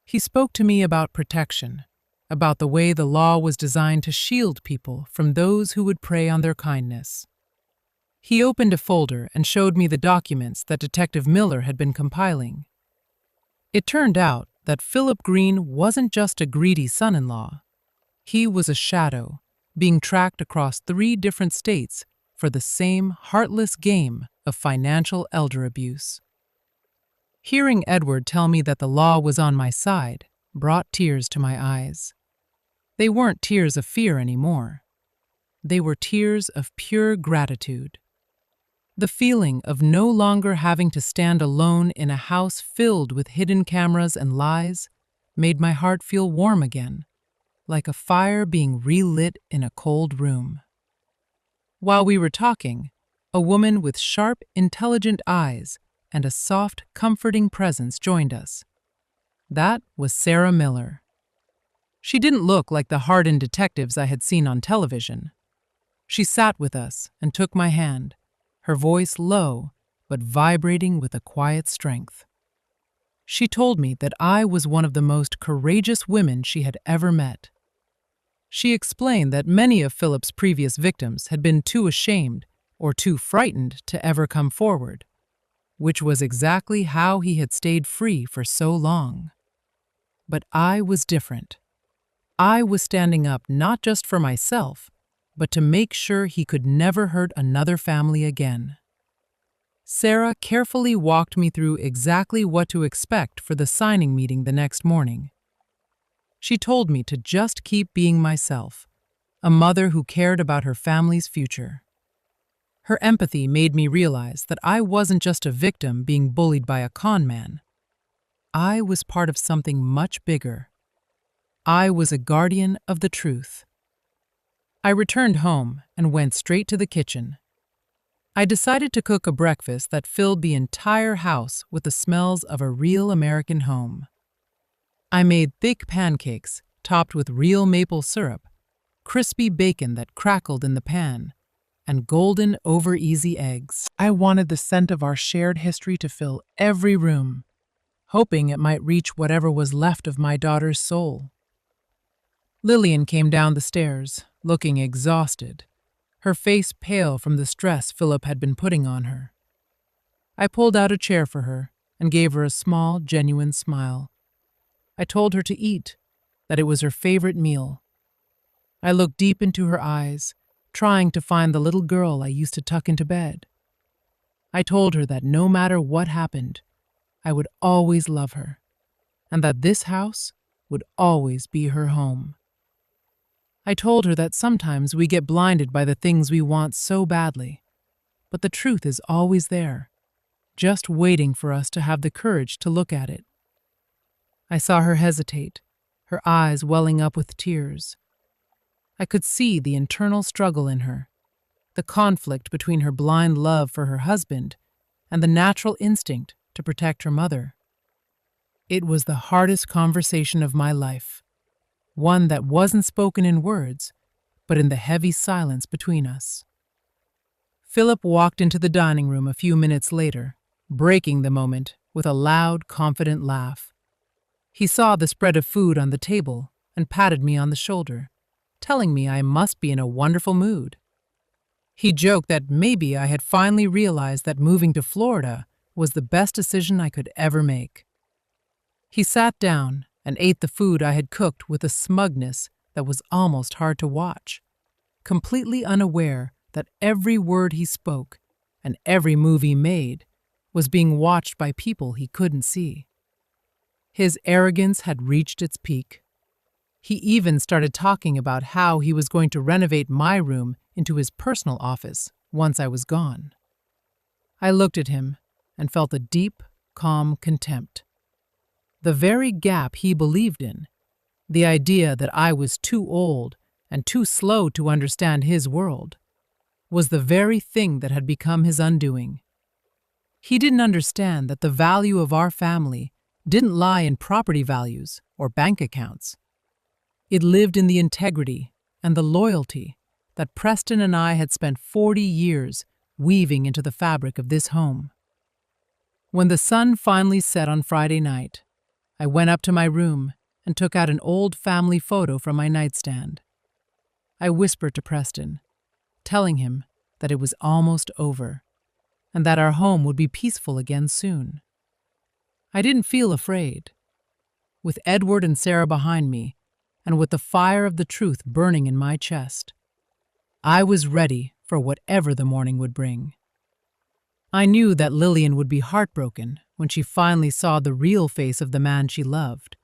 He spoke to me about protection, about the way the law was designed to shield people from those who would prey on their kindness. He opened a folder and showed me the documents that Detective Miller had been compiling. It turned out that Philip Green wasn't just a greedy son-in-law. He was a shadow, being tracked across 3 different states for the same heartless game of financial elder abuse. Hearing Edward tell me that the law was on my side brought tears to my eyes. They weren't tears of fear anymore. They were tears of pure gratitude. The feeling of no longer having to stand alone in a house filled with hidden cameras and lies made my heart feel warm again, like a fire being relit in a cold room. While we were talking, a woman with sharp, intelligent eyes and a soft, comforting presence joined us. That was Sarah Miller. She didn't look like the hardened detectives I had seen on television. She sat with us and took my hand, her voice low but vibrating with a quiet strength. She told me that I was one of the most courageous women she had ever met. She explained that many of Philip's previous victims had been too ashamed or too frightened to ever come forward, which was exactly how he had stayed free for so long. But I was different. I was standing up not just for myself, but to make sure he could never hurt another family again. Sarah carefully walked me through exactly what to expect for the signing meeting the next morning. She told me to just keep being myself, a mother who cared about her family's future. Her empathy made me realize that I wasn't just a victim being bullied by a con man. I was part of something much bigger. I was a guardian of the truth. I returned home and went straight to the kitchen. I decided to cook a breakfast that filled the entire house with the smells of a real American home. I made thick pancakes topped with real maple syrup, crispy bacon that crackled in the pan, and golden over-easy eggs. I wanted the scent of our shared history to fill every room, hoping it might reach whatever was left of my daughter's soul. Lillian came down the stairs, looking exhausted, her face pale from the stress Philip had been putting on her. I pulled out a chair for her and gave her a small, genuine smile. I told her to eat, that it was her favorite meal. I looked deep into her eyes, trying to find the little girl I used to tuck into bed. I told her that no matter what happened, I would always love her, and that this house would always be her home. I told her that sometimes we get blinded by the things we want so badly, but the truth is always there, just waiting for us to have the courage to look at it. I saw her hesitate, her eyes welling up with tears. I could see the internal struggle in her, the conflict between her blind love for her husband and the natural instinct to protect her mother. It was the hardest conversation of my life, one that wasn't spoken in words, but in the heavy silence between us. Philip walked into the dining room a few minutes later, breaking the moment with a loud, confident laugh. He saw the spread of food on the table and patted me on the shoulder, telling me I must be in a wonderful mood. He joked that maybe I had finally realized that moving to Florida was the best decision I could ever make. He sat down and ate the food I had cooked with a smugness that was almost hard to watch, completely unaware that every word he spoke and every move he made was being watched by people he couldn't see. His arrogance had reached its peak. He even started talking about how he was going to renovate my room into his personal office once I was gone. I looked at him and felt a deep, calm contempt. The very gap he believed in, the idea that I was too old and too slow to understand his world, was the very thing that had become his undoing. He didn't understand that the value of our family didn't lie in property values or bank accounts. It lived in the integrity and the loyalty that Preston and I had spent 40 years weaving into the fabric of this home. When the sun finally set on Friday night, I went up to my room and took out an old family photo from my nightstand. I whispered to Preston, telling him that it was almost over and that our home would be peaceful again soon. I didn't feel afraid. With Edward and Sarah behind me, and with the fire of the truth burning in my chest, I was ready for whatever the morning would bring. I knew that Lillian would be heartbroken when she finally saw the real face of the man she loved.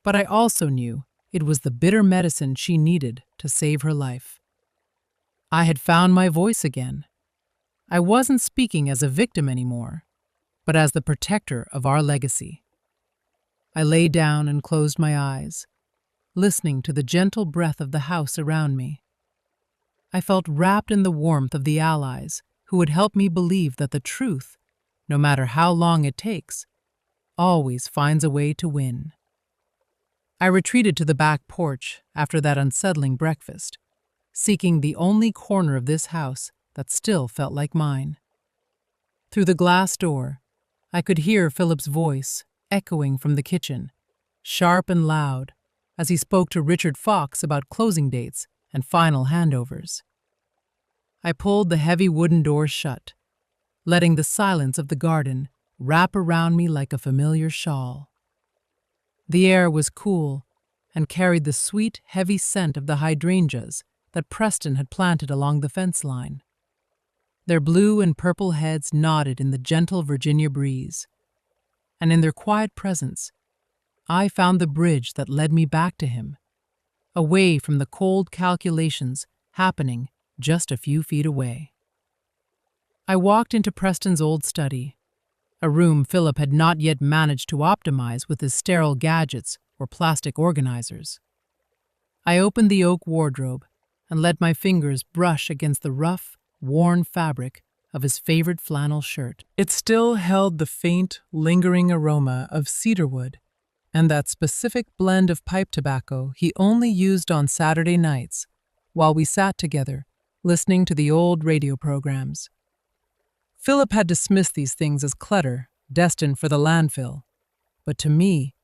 But I also knew it was the bitter medicine she needed to save her life. I had found my voice again. I wasn't speaking as a victim anymore, but as the protector of our legacy. I lay down and closed my eyes, listening to the gentle breath of the house around me. I felt wrapped in the warmth of the allies who would help me believe that the truth, no matter how long it takes, always finds a way to win. I retreated to the back porch after that unsettling breakfast, seeking the only corner of this house that still felt like mine. Through the glass door, I could hear Philip's voice echoing from the kitchen, sharp and loud, as he spoke to Richard Fox about closing dates and final handovers. I pulled the heavy wooden doors shut, letting the silence of the garden wrap around me like a familiar shawl. The air was cool and carried the sweet, heavy scent of the hydrangeas that Preston had planted along the fence line. Their blue and purple heads nodded in the gentle Virginia breeze, and in their quiet presence, I found the bridge that led me back to him, away from the cold calculations happening just a few feet away. I walked into Preston's old study, a room Philip had not yet managed to optimize with his sterile gadgets or plastic organizers. I opened the oak wardrobe and let my fingers brush against the rough, worn fabric of his favorite flannel shirt. It still held the faint, lingering aroma of cedarwood and that specific blend of pipe tobacco he only used on Saturday nights while we sat together listening to the old radio programs. Philip had dismissed these things as clutter, destined for the landfill. But to me,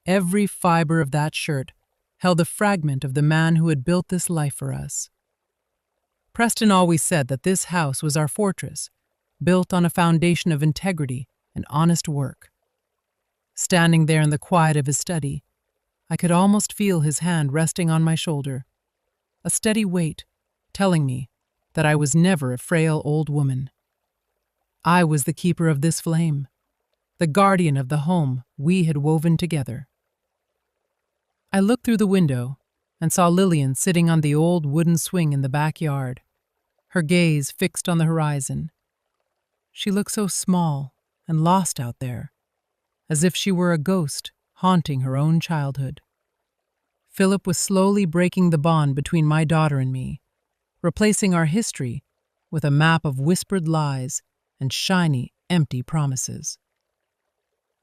every fiber of that shirt held a fragment of the man who had built this life for us. Preston always said that this house was our fortress, built on a foundation of integrity and honest work. Standing there in the quiet of his study, I could almost feel his hand resting on my shoulder, a steady weight telling me that I was never a frail old woman. I was the keeper of this flame, the guardian of the home we had woven together. I looked through the window and saw Lillian sitting on the old wooden swing in the backyard, her gaze fixed on the horizon. She looked so small and lost out there, as if she were a ghost haunting her own childhood. Philip was slowly breaking the bond between my daughter and me, replacing our history with a map of whispered lies and shiny, empty promises.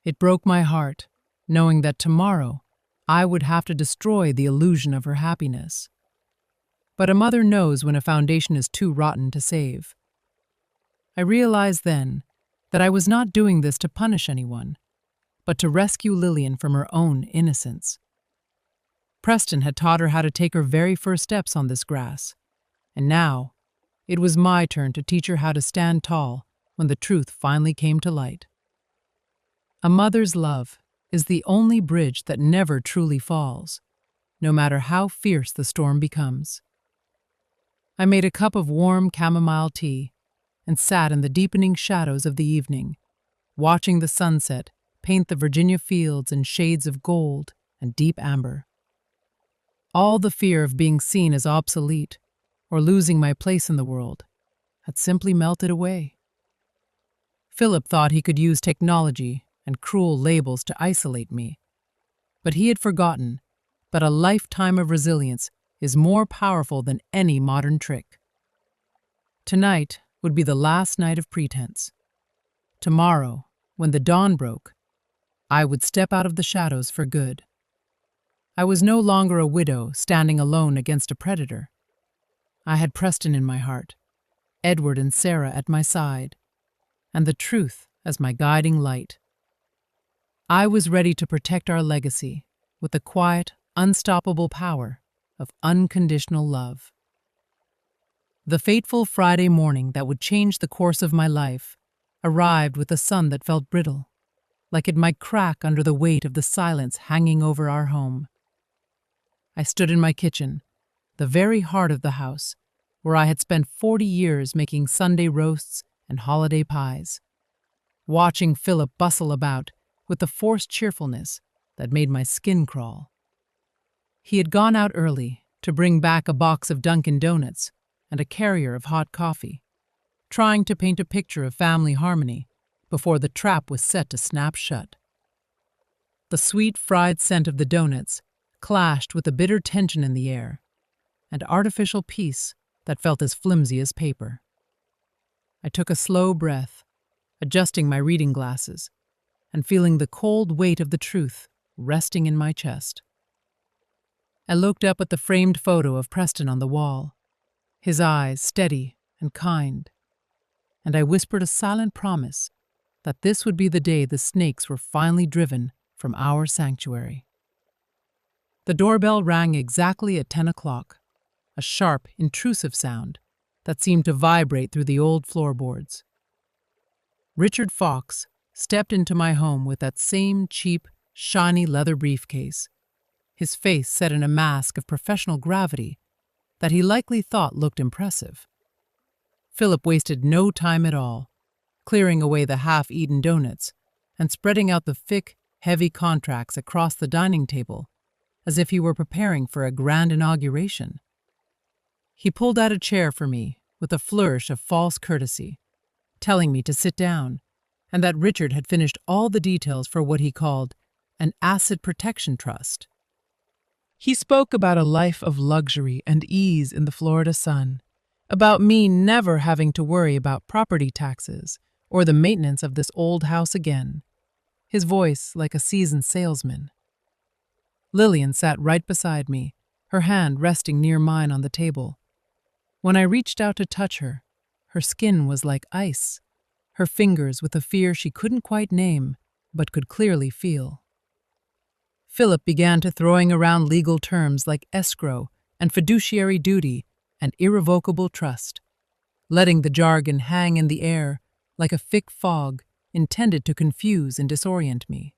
It broke my heart, knowing that tomorrow I would have to destroy the illusion of her happiness. But a mother knows when a foundation is too rotten to save. I realized then that I was not doing this to punish anyone, but to rescue Lillian from her own innocence. Preston had taught her how to take her very first steps on this grass, and now it was my turn to teach her how to stand tall when the truth finally came to light. A mother's love is the only bridge that never truly falls, no matter how fierce the storm becomes. I made a cup of warm chamomile tea and sat in the deepening shadows of the evening, watching the sunset paint the Virginia fields in shades of gold and deep amber. All the fear of being seen as obsolete or losing my place in the world had simply melted away. Philip thought he could use technology and cruel labels to isolate me. But he had forgotten that a lifetime of resilience is more powerful than any modern trick. Tonight would be the last night of pretense. Tomorrow, when the dawn broke, I would step out of the shadows for good. I was no longer a widow standing alone against a predator. I had Preston in my heart, Edward and Sarah at my side, and the truth as my guiding light. I was ready to protect our legacy with the quiet, unstoppable power of unconditional love. The fateful Friday morning that would change the course of my life arrived with a sun that felt brittle, like it might crack under the weight of the silence hanging over our home. I stood in my kitchen, the very heart of the house, where I had spent 40 years making Sunday roasts and holiday pies, watching Philip bustle about with the forced cheerfulness that made my skin crawl. He had gone out early to bring back a box of Dunkin' Donuts and a carrier of hot coffee, trying to paint a picture of family harmony before the trap was set to snap shut. The sweet fried scent of the donuts clashed with the bitter tension in the air, and artificial peace that felt as flimsy as paper. I took a slow breath, adjusting my reading glasses, and feeling the cold weight of the truth resting in my chest. I looked up at the framed photo of Preston on the wall, his eyes steady and kind, and I whispered a silent promise that this would be the day the snakes were finally driven from our sanctuary. The doorbell rang exactly at 10 o'clock, a sharp, intrusive sound that seemed to vibrate through the old floorboards. Richard Fox stepped into my home with that same cheap, shiny leather briefcase, his face set in a mask of professional gravity that he likely thought looked impressive. Philip wasted no time at all, clearing away the half-eaten donuts and spreading out the thick, heavy contracts across the dining table as if he were preparing for a grand inauguration. He pulled out a chair for me with a flourish of false courtesy, telling me to sit down and that Richard had finished all the details for what he called an asset protection trust. He spoke about a life of luxury and ease in the Florida sun, about me never having to worry about property taxes or the maintenance of this old house again, his voice like a seasoned salesman. Lillian sat right beside me, her hand resting near mine on the table. When I reached out to touch her, her skin was like ice, her fingers with a fear she couldn't quite name, but could clearly feel. Philip began to throwing around legal terms like escrow and fiduciary duty and irrevocable trust, letting the jargon hang in the air like a thick fog intended to confuse and disorient me.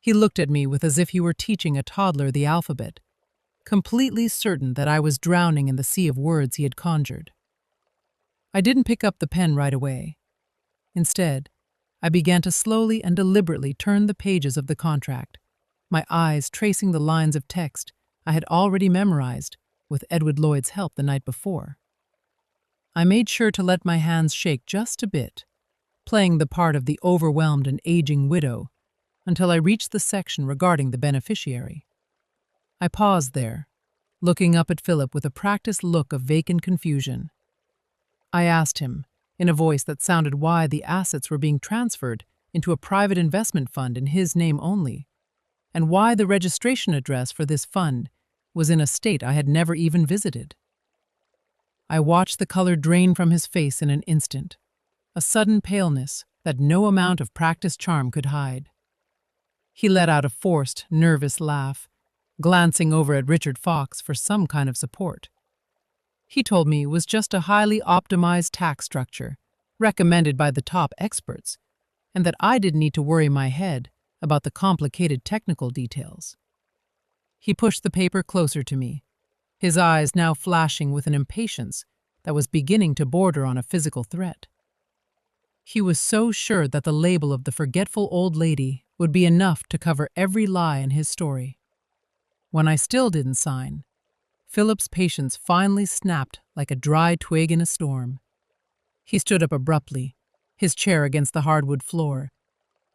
He looked at me with as if he were teaching a toddler the alphabet, completely certain that I was drowning in the sea of words he had conjured. I didn't pick up the pen right away. Instead, I began to slowly and deliberately turn the pages of the contract, my eyes tracing the lines of text I had already memorized with Edward Lloyd's help the night before. I made sure to let my hands shake just a bit, playing the part of the overwhelmed and aging widow until I reached the section regarding the beneficiary. I paused there, looking up at Philip with a practiced look of vacant confusion. I asked him, in a voice that sounded, why the assets were being transferred into a private investment fund in his name only, and why the registration address for this fund was in a state I had never even visited. I watched the color drain from his face in an instant, a sudden paleness that no amount of practiced charm could hide. He let out a forced, nervous laugh, glancing over at Richard Fox for some kind of support. He told me it was just a highly optimized tax structure, recommended by the top experts, and that I didn't need to worry my head about the complicated technical details. He pushed the paper closer to me, his eyes now flashing with an impatience that was beginning to border on a physical threat. He was so sure that the label of the forgetful old lady would be enough to cover every lie in his story. When I still didn't sign, Philip's patience finally snapped like a dry twig in a storm. He stood up abruptly, his chair against the hardwood floor,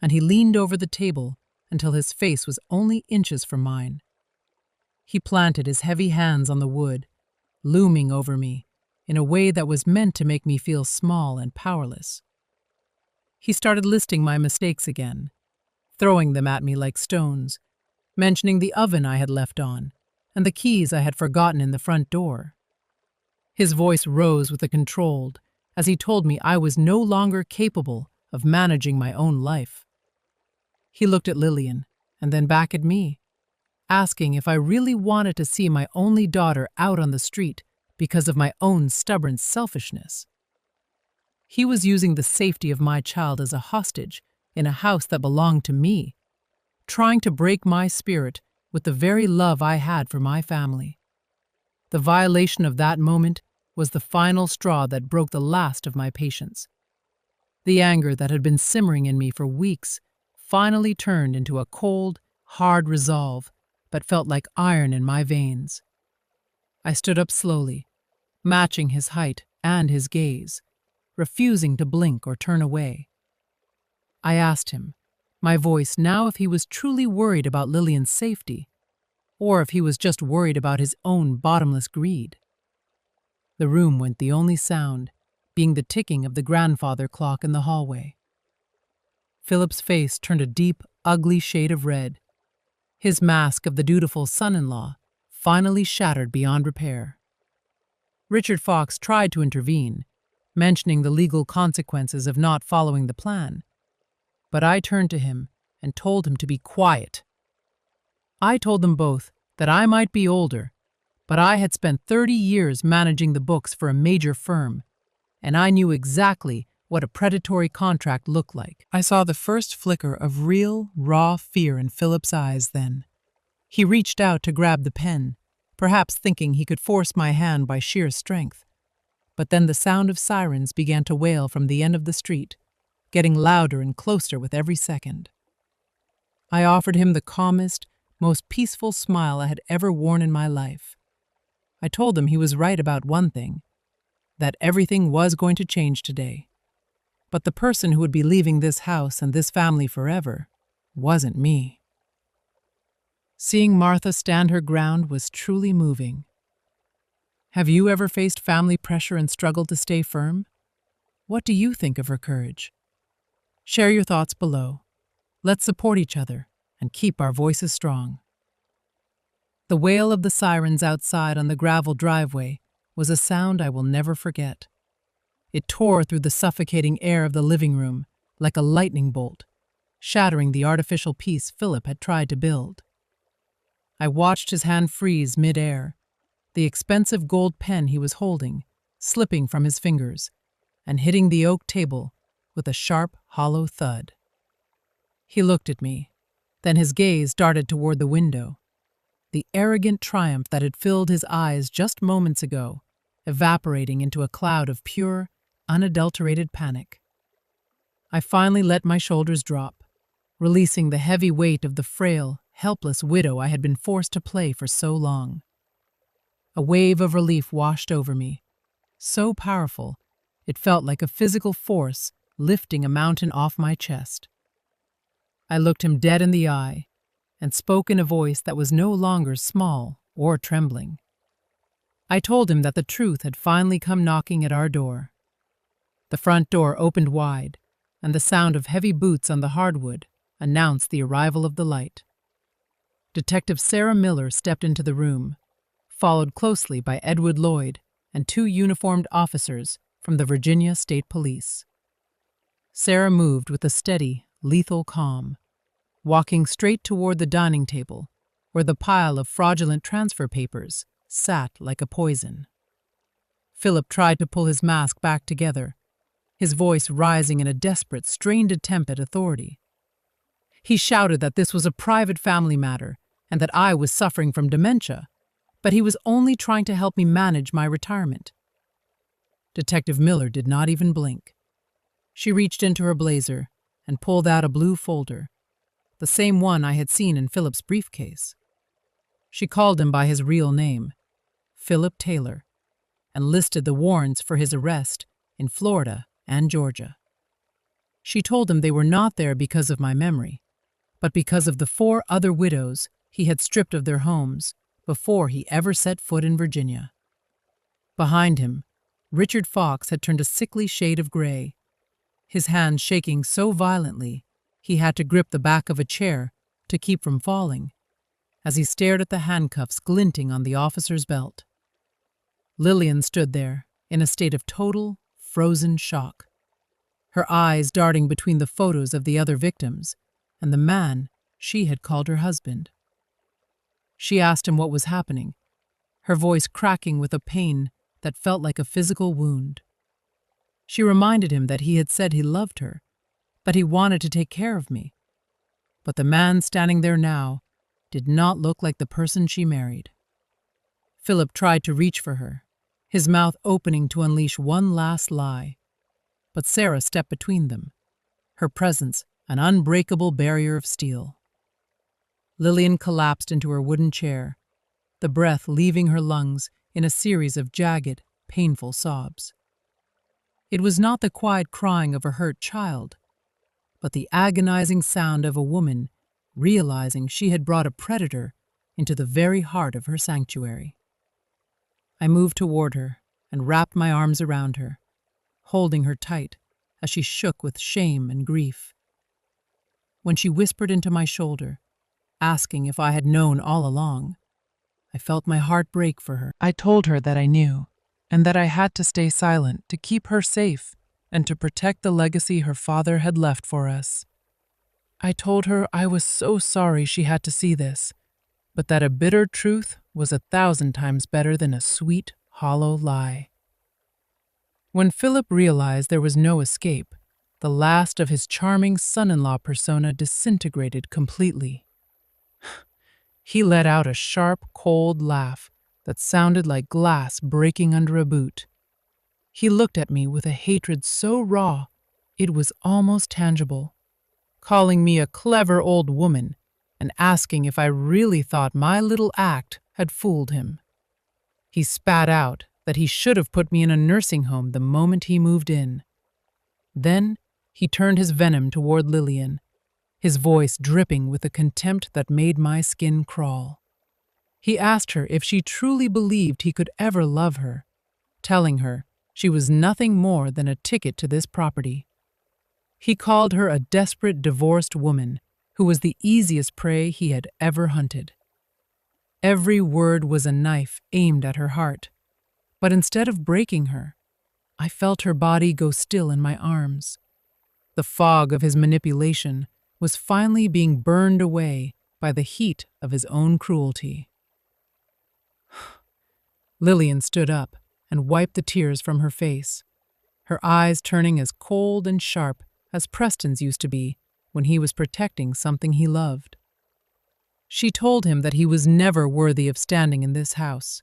and he leaned over the table until his face was only inches from mine. He planted his heavy hands on the wood, looming over me in a way that was meant to make me feel small and powerless. He started listing my mistakes again, throwing them at me like stones, mentioning the oven I had left on and the keys I had forgotten in the front door. His voice rose with a controlled as he told me I was no longer capable of managing my own life. He looked at Lillian and then back at me, asking if I really wanted to see my only daughter out on the street because of my own stubborn selfishness. He was using the safety of my child as a hostage in a house that belonged to me, trying to break my spirit with the very love I had for my family. The violation of that moment was the final straw that broke the last of my patience. The anger that had been simmering in me for weeks finally turned into a cold, hard resolve that felt like iron in my veins. I stood up slowly, matching his height and his gaze, refusing to blink or turn away. I asked him, my voice now, if he was truly worried about Lillian's safety, or if he was just worried about his own bottomless greed. The room went, the only sound being the ticking of the grandfather clock in the hallway. Philip's face turned a deep, ugly shade of red. His mask of the dutiful son-in-law finally shattered beyond repair. Richard Fox tried to intervene, mentioning the legal consequences of not following the plan, but I turned to him and told him to be quiet. I told them both that I might be older, but I had spent 30 years managing the books for a major firm, and I knew exactly what a predatory contract looked like. I saw the first flicker of real, raw fear in Philip's eyes then. He reached out to grab the pen, perhaps thinking he could force my hand by sheer strength. But then the sound of sirens began to wail from the end of the street, getting louder and closer with every second. I offered him the calmest, most peaceful smile I had ever worn in my life. I told him he was right about one thing, that everything was going to change today. But the person who would be leaving this house and this family forever wasn't me. Seeing Martha stand her ground was truly moving. Have you ever faced family pressure and struggled to stay firm? What do you think of her courage? Share your thoughts below. Let's support each other and keep our voices strong. The wail of the sirens outside on the gravel driveway was a sound I will never forget. It tore through the suffocating air of the living room like a lightning bolt, shattering the artificial peace Philip had tried to build. I watched his hand freeze mid-air, the expensive gold pen he was holding slipping from his fingers and hitting the oak table with a sharp, hollow thud. He looked at me, then his gaze darted toward the window. The arrogant triumph that had filled his eyes just moments ago, evaporating into a cloud of pure, unadulterated panic. I finally let my shoulders drop, releasing the heavy weight of the frail, helpless widow I had been forced to play for so long. A wave of relief washed over me, so powerful it felt like a physical force lifting a mountain off my chest. I looked him dead in the eye and spoke in a voice that was no longer small or trembling. I told him that the truth had finally come knocking at our door. The front door opened wide, and the sound of heavy boots on the hardwood announced the arrival of the light. Detective Sarah Miller stepped into the room, followed closely by Edward Lloyd and 2 uniformed officers from the Virginia State Police. Sarah moved with a steady, lethal calm, walking straight toward the dining table, where the pile of fraudulent transfer papers sat like a poison. Philip tried to pull his mask back together, his voice rising in a desperate, strained attempt at authority. He shouted that this was a private family matter and that I was suffering from dementia, but he was only trying to help me manage my retirement. Detective Miller did not even blink. She reached into her blazer and pulled out a blue folder, the same one I had seen in Philip's briefcase. She called him by his real name, Philip Taylor, and listed the warrants for his arrest in Florida and Georgia. She told him they were not there because of my memory, but because of the 4 other widows he had stripped of their homes before he ever set foot in Virginia. Behind him, Richard Fox had turned a sickly shade of gray, his hands shaking so violently he had to grip the back of a chair to keep from falling, as he stared at the handcuffs glinting on the officer's belt. Lillian stood there in a state of total, frozen shock, her eyes darting between the photos of the other victims and the man she had called her husband. She asked him what was happening, her voice cracking with a pain that felt like a physical wound. She reminded him that he had said he loved her, but he wanted to take care of me. But the man standing there now did not look like the person she married. Philip tried to reach for her, his mouth opening to unleash one last lie. But Sarah stepped between them, her presence an unbreakable barrier of steel. Lillian collapsed into her wooden chair, the breath leaving her lungs in a series of jagged, painful sobs. It was not the quiet crying of a hurt child, but the agonizing sound of a woman realizing she had brought a predator into the very heart of her sanctuary. I moved toward her and wrapped my arms around her, holding her tight as she shook with shame and grief. When she whispered into my shoulder, asking if I had known all along, I felt my heart break for her. I told her that I knew, and that I had to stay silent to keep her safe and to protect the legacy her father had left for us. I told her I was so sorry she had to see this, but that a bitter truth was 1,000 times better than a sweet, hollow lie. When Philip realized there was no escape, the last of his charming son-in-law persona disintegrated completely. He let out a sharp, cold laugh that sounded like glass breaking under a boot. He looked at me with a hatred so raw it was almost tangible, calling me a clever old woman and asking if I really thought my little act had fooled him. He spat out that he should have put me in a nursing home the moment he moved in. Then he turned his venom toward Lillian, his voice dripping with a contempt that made my skin crawl. He asked her if she truly believed he could ever love her, telling her she was nothing more than a ticket to this property. He called her a desperate divorced woman who was the easiest prey he had ever hunted. Every word was a knife aimed at her heart, but instead of breaking her, I felt her body go still in my arms. The fog of his manipulation was finally being burned away by the heat of his own cruelty. Lillian stood up and wiped the tears from her face, her eyes turning as cold and sharp as Preston's used to be when he was protecting something he loved. She told him that he was never worthy of standing in this house,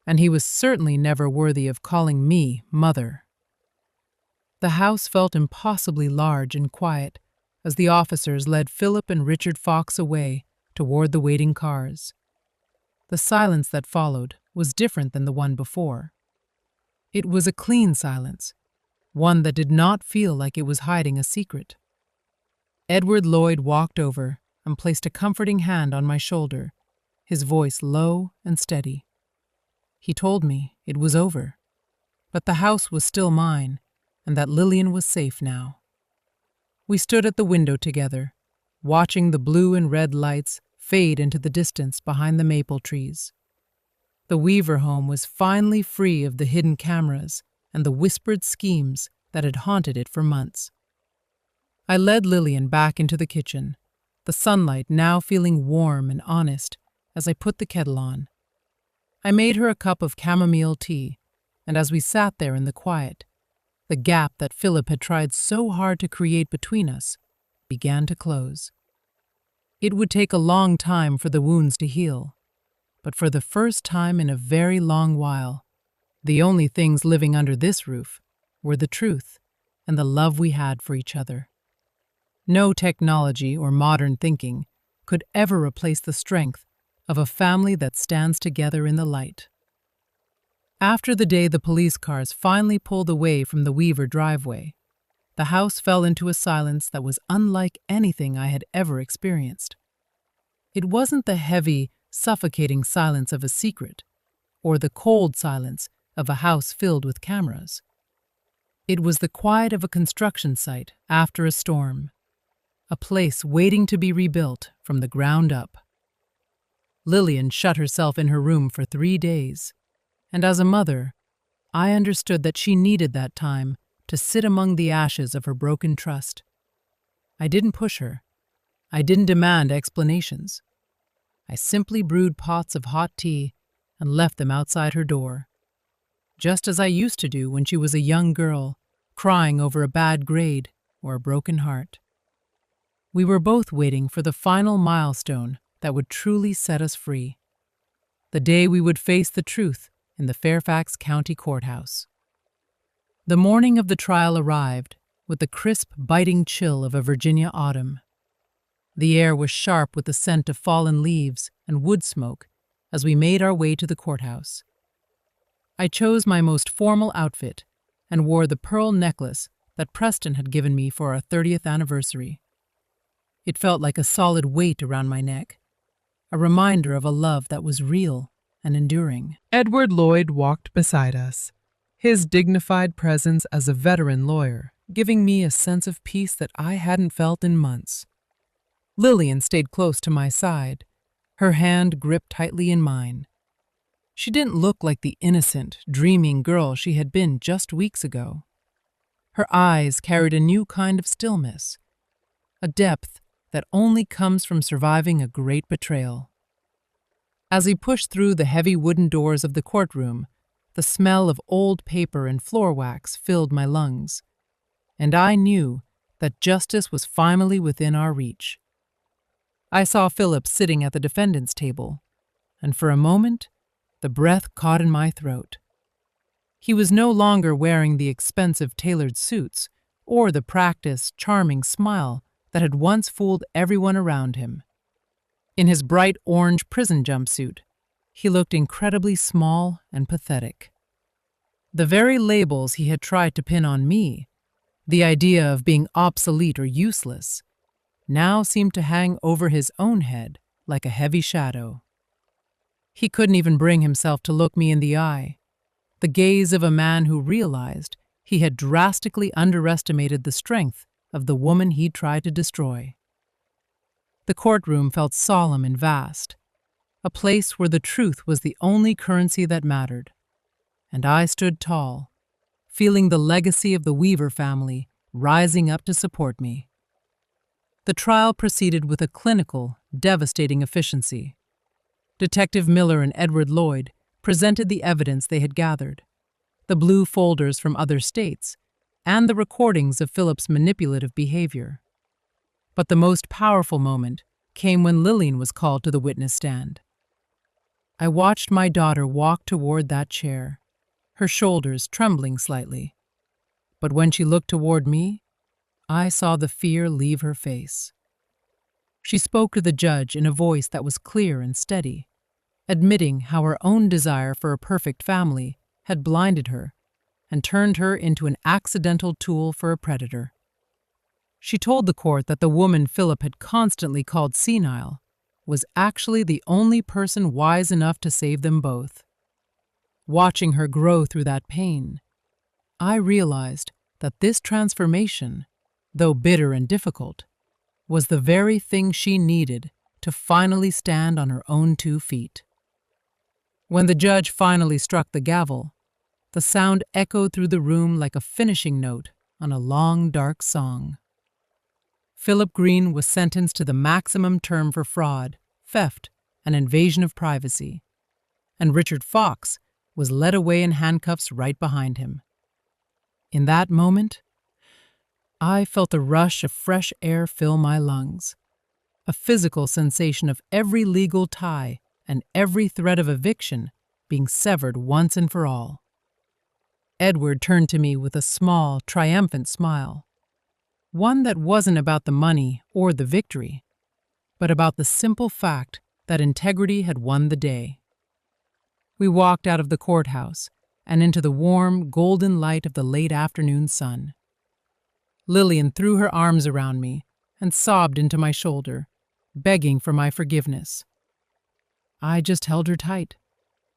and he was certainly never worthy of calling me mother. The house felt impossibly large and quiet as the officers led Philip and Richard Fox away toward the waiting cars. The silence that followed was different than the one before. It was a clean silence, one that did not feel like it was hiding a secret. Edward Lloyd walked over and placed a comforting hand on my shoulder, his voice low and steady. He told me it was over, but the house was still mine, and that Lillian was safe now. We stood at the window together, watching the blue and red lights fade into the distance behind the maple trees. The Weaver home was finally free of the hidden cameras and the whispered schemes that had haunted it for months. I led Lillian back into the kitchen, the sunlight now feeling warm and honest as I put the kettle on. I made her a cup of chamomile tea, and as we sat there in the quiet, the gap that Philip had tried so hard to create between us began to close. It would take a long time for the wounds to heal, but for the first time in a very long while, the only things living under this roof were the truth and the love we had for each other. No technology or modern thinking could ever replace the strength of a family that stands together in the light. After the day the police cars finally pulled away from the Weaver driveway, the house fell into a silence that was unlike anything I had ever experienced. It wasn't the heavy, suffocating silence of a secret, or the cold silence of a house filled with cameras. It was the quiet of a construction site after a storm, a place waiting to be rebuilt from the ground up. Lillian shut herself in her room for 3 days, and as a mother, I understood that she needed that time to sit among the ashes of her broken trust. I didn't push her. I didn't demand explanations. I simply brewed pots of hot tea and left them outside her door, just as I used to do when she was a young girl, crying over a bad grade or a broken heart. We were both waiting for the final milestone that would truly set us free, the day we would face the truth in the Fairfax County Courthouse. The morning of the trial arrived with the crisp, biting chill of a Virginia autumn. The air was sharp with the scent of fallen leaves and wood smoke as we made our way to the courthouse. I chose my most formal outfit and wore the pearl necklace that Preston had given me for our 30th anniversary. It felt like a solid weight around my neck, a reminder of a love that was real and enduring. Edward Lloyd walked beside us, his dignified presence as a veteran lawyer giving me a sense of peace that I hadn't felt in months. Lillian stayed close to my side, her hand gripped tightly in mine. She didn't look like the innocent, dreaming girl she had been just weeks ago. Her eyes carried a new kind of stillness, a depth that only comes from surviving a great betrayal. As we pushed through the heavy wooden doors of the courtroom, the smell of old paper and floor wax filled my lungs, and I knew that justice was finally within our reach. I saw Philip sitting at the defendant's table, and for a moment, the breath caught in my throat. He was no longer wearing the expensive tailored suits or the practiced, charming smile that had once fooled everyone around him. In his bright orange prison jumpsuit, he looked incredibly small and pathetic. The very labels he had tried to pin on me, the idea of being obsolete or useless, now seemed to hang over his own head like a heavy shadow. He couldn't even bring himself to look me in the eye, the gaze of a man who realized he had drastically underestimated the strength of the woman he'd tried to destroy. The courtroom felt solemn and vast, a place where the truth was the only currency that mattered. And I stood tall, feeling the legacy of the Weaver family rising up to support me. The trial proceeded with a clinical, devastating efficiency. Detective Miller and Edward Lloyd presented the evidence they had gathered, the blue folders from other states, and the recordings of Philip's manipulative behavior. But the most powerful moment came when Lillian was called to the witness stand. I watched my daughter walk toward that chair, her shoulders trembling slightly. But when she looked toward me, I saw the fear leave her face. She spoke to the judge in a voice that was clear and steady, admitting how her own desire for a perfect family had blinded her and turned her into an accidental tool for a predator. She told the court that the woman Philip had constantly called senile was actually the only person wise enough to save them both. Watching her grow through that pain, I realized that this transformation, though bitter and difficult, was the very thing she needed to finally stand on her own 2 feet. When the judge finally struck the gavel, the sound echoed through the room like a finishing note on a long, dark song. Philip Green was sentenced to the maximum term for fraud, theft, and invasion of privacy, and Richard Fox was led away in handcuffs right behind him. In that moment, I felt a rush of fresh air fill my lungs, a physical sensation of every legal tie and every thread of eviction being severed once and for all. Edward turned to me with a small, triumphant smile, one that wasn't about the money or the victory, but about the simple fact that integrity had won the day. We walked out of the courthouse and into the warm, golden light of the late afternoon sun. Lillian threw her arms around me and sobbed into my shoulder, begging for my forgiveness. I just held her tight,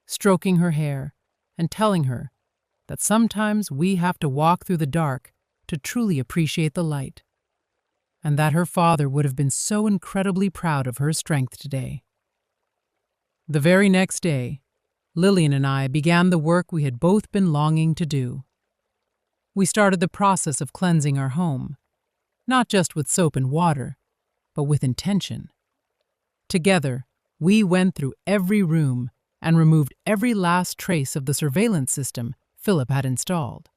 stroking her hair and telling her that sometimes we have to walk through the dark to truly appreciate the light, and that her father would have been so incredibly proud of her strength today. The very next day, Lillian and I began the work we had both been longing to do. We started the process of cleansing our home, not just with soap and water, but with intention. Together, we went through every room and removed every last trace of the surveillance system Philip had installed.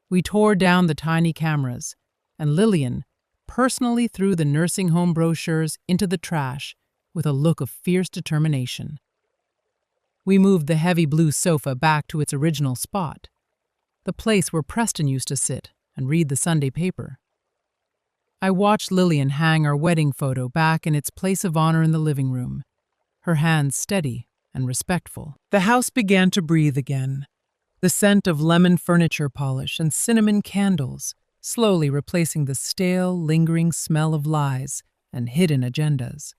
We tore down the tiny cameras, and Lillian personally threw the nursing home brochures into the trash with a look of fierce determination. We moved the heavy blue sofa back to its original spot, the place where Preston used to sit and read the Sunday paper. I watched Lillian hang our wedding photo back in its place of honor in the living room, her hands steady and respectful. The house began to breathe again, the scent of lemon furniture polish and cinnamon candles slowly replacing the stale, lingering smell of lies and hidden agendas.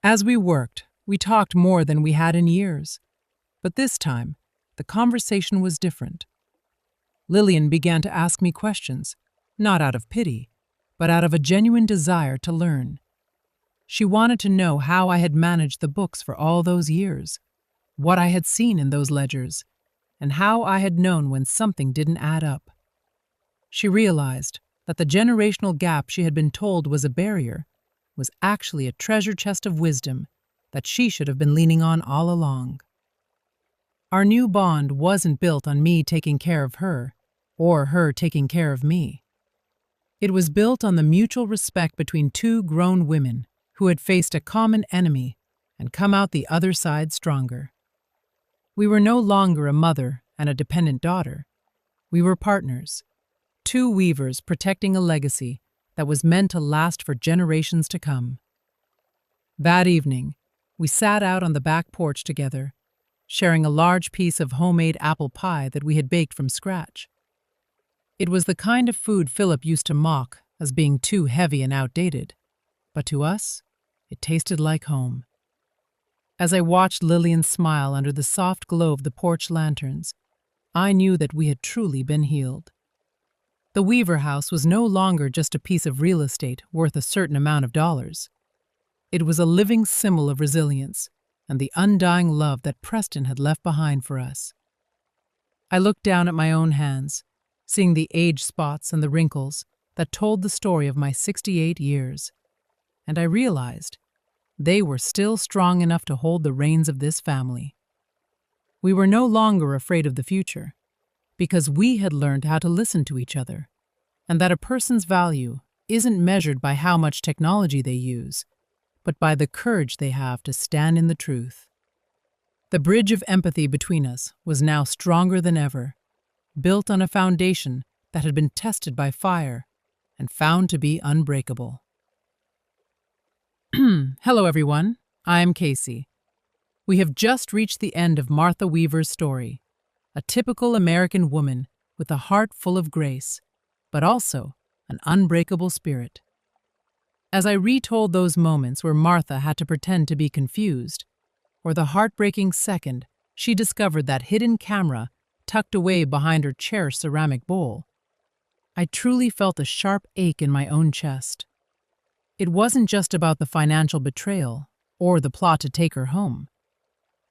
As we worked, we talked more than we had in years, but this time, the conversation was different. Lillian began to ask me questions, not out of pity, but out of a genuine desire to learn. She wanted to know how I had managed the books for all those years, what I had seen in those ledgers, and how I had known when something didn't add up. She realized that the generational gap she had been told was a barrier was actually a treasure chest of wisdom that she should have been leaning on all along. Our new bond wasn't built on me taking care of her, or her taking care of me. It was built on the mutual respect between two grown women who had faced a common enemy and come out the other side stronger. We were no longer a mother and a dependent daughter. We were partners, two weavers protecting a legacy that was meant to last for generations to come. That evening, we sat out on the back porch together, sharing a large piece of homemade apple pie that we had baked from scratch. It was the kind of food Philip used to mock as being too heavy and outdated, but to us, it tasted like home. As I watched Lillian smile under the soft glow of the porch lanterns, I knew that we had truly been healed. The Weaver house was no longer just a piece of real estate worth a certain amount of dollars. It was a living symbol of resilience and the undying love that Preston had left behind for us. I looked down at my own hands, seeing the age spots and the wrinkles that told the story of my 68 years, and I realized they were still strong enough to hold the reins of this family. We were no longer afraid of the future, because we had learned how to listen to each other, and that a person's value isn't measured by how much technology they use, but by the courage they have to stand in the truth. The bridge of empathy between us was now stronger than ever, built on a foundation that had been tested by fire and found to be unbreakable. Hello, everyone. I'm Casey. We have just reached the end of Martha Weaver's story, a typical American woman with a heart full of grace, but also an unbreakable spirit. As I retold those moments where Martha had to pretend to be confused, or the heartbreaking second she discovered that hidden camera tucked away behind her cherished ceramic bowl, I truly felt a sharp ache in my own chest. It wasn't just about the financial betrayal or the plot to take her home.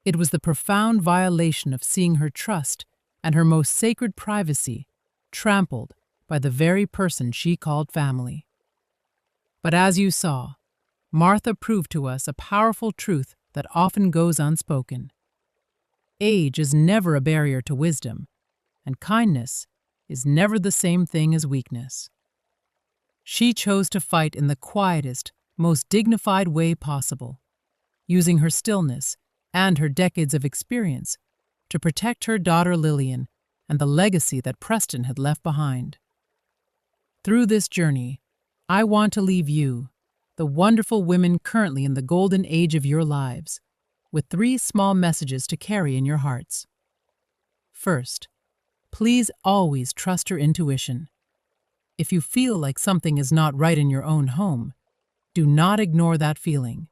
It was the profound violation of seeing her trust and her most sacred privacy trampled by the very person she called family. But as you saw, Martha proved to us a powerful truth that often goes unspoken. Age is never a barrier to wisdom, and kindness is never the same thing as weakness. She chose to fight in the quietest, most dignified way possible, using her stillness and her decades of experience to protect her daughter Lillian and the legacy that Preston had left behind. Through this journey, I want to leave you, the wonderful women currently in the golden age of your lives, with 3 small messages to carry in your hearts. First, please always trust your intuition. If you feel like something is not right in your own home, do not ignore that feeling.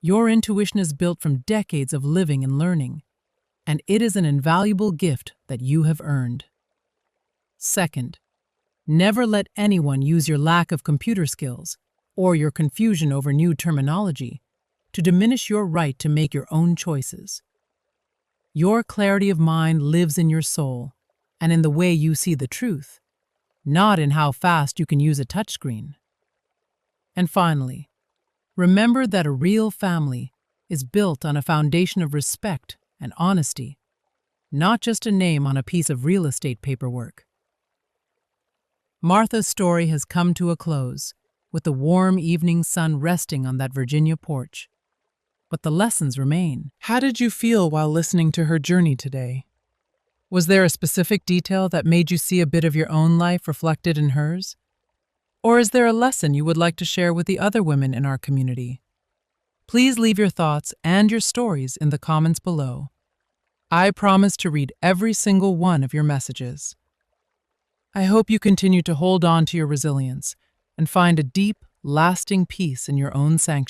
Your intuition is built from decades of living and learning, and it is an invaluable gift that you have earned. Second, never let anyone use your lack of computer skills or your confusion over new terminology to diminish your right to make your own choices. Your clarity of mind lives in your soul and in the way you see the truth, not in how fast you can use a touchscreen. And finally, remember that a real family is built on a foundation of respect and honesty, not just a name on a piece of real estate paperwork. Martha's story has come to a close, with the warm evening sun resting on that Virginia porch. But the lessons remain. How did you feel while listening to her journey today? Was there a specific detail that made you see a bit of your own life reflected in hers? Or is there a lesson you would like to share with the other women in our community? Please leave your thoughts and your stories in the comments below. I promise to read every single one of your messages. I hope you continue to hold on to your resilience and find a deep, lasting peace in your own sanctuary.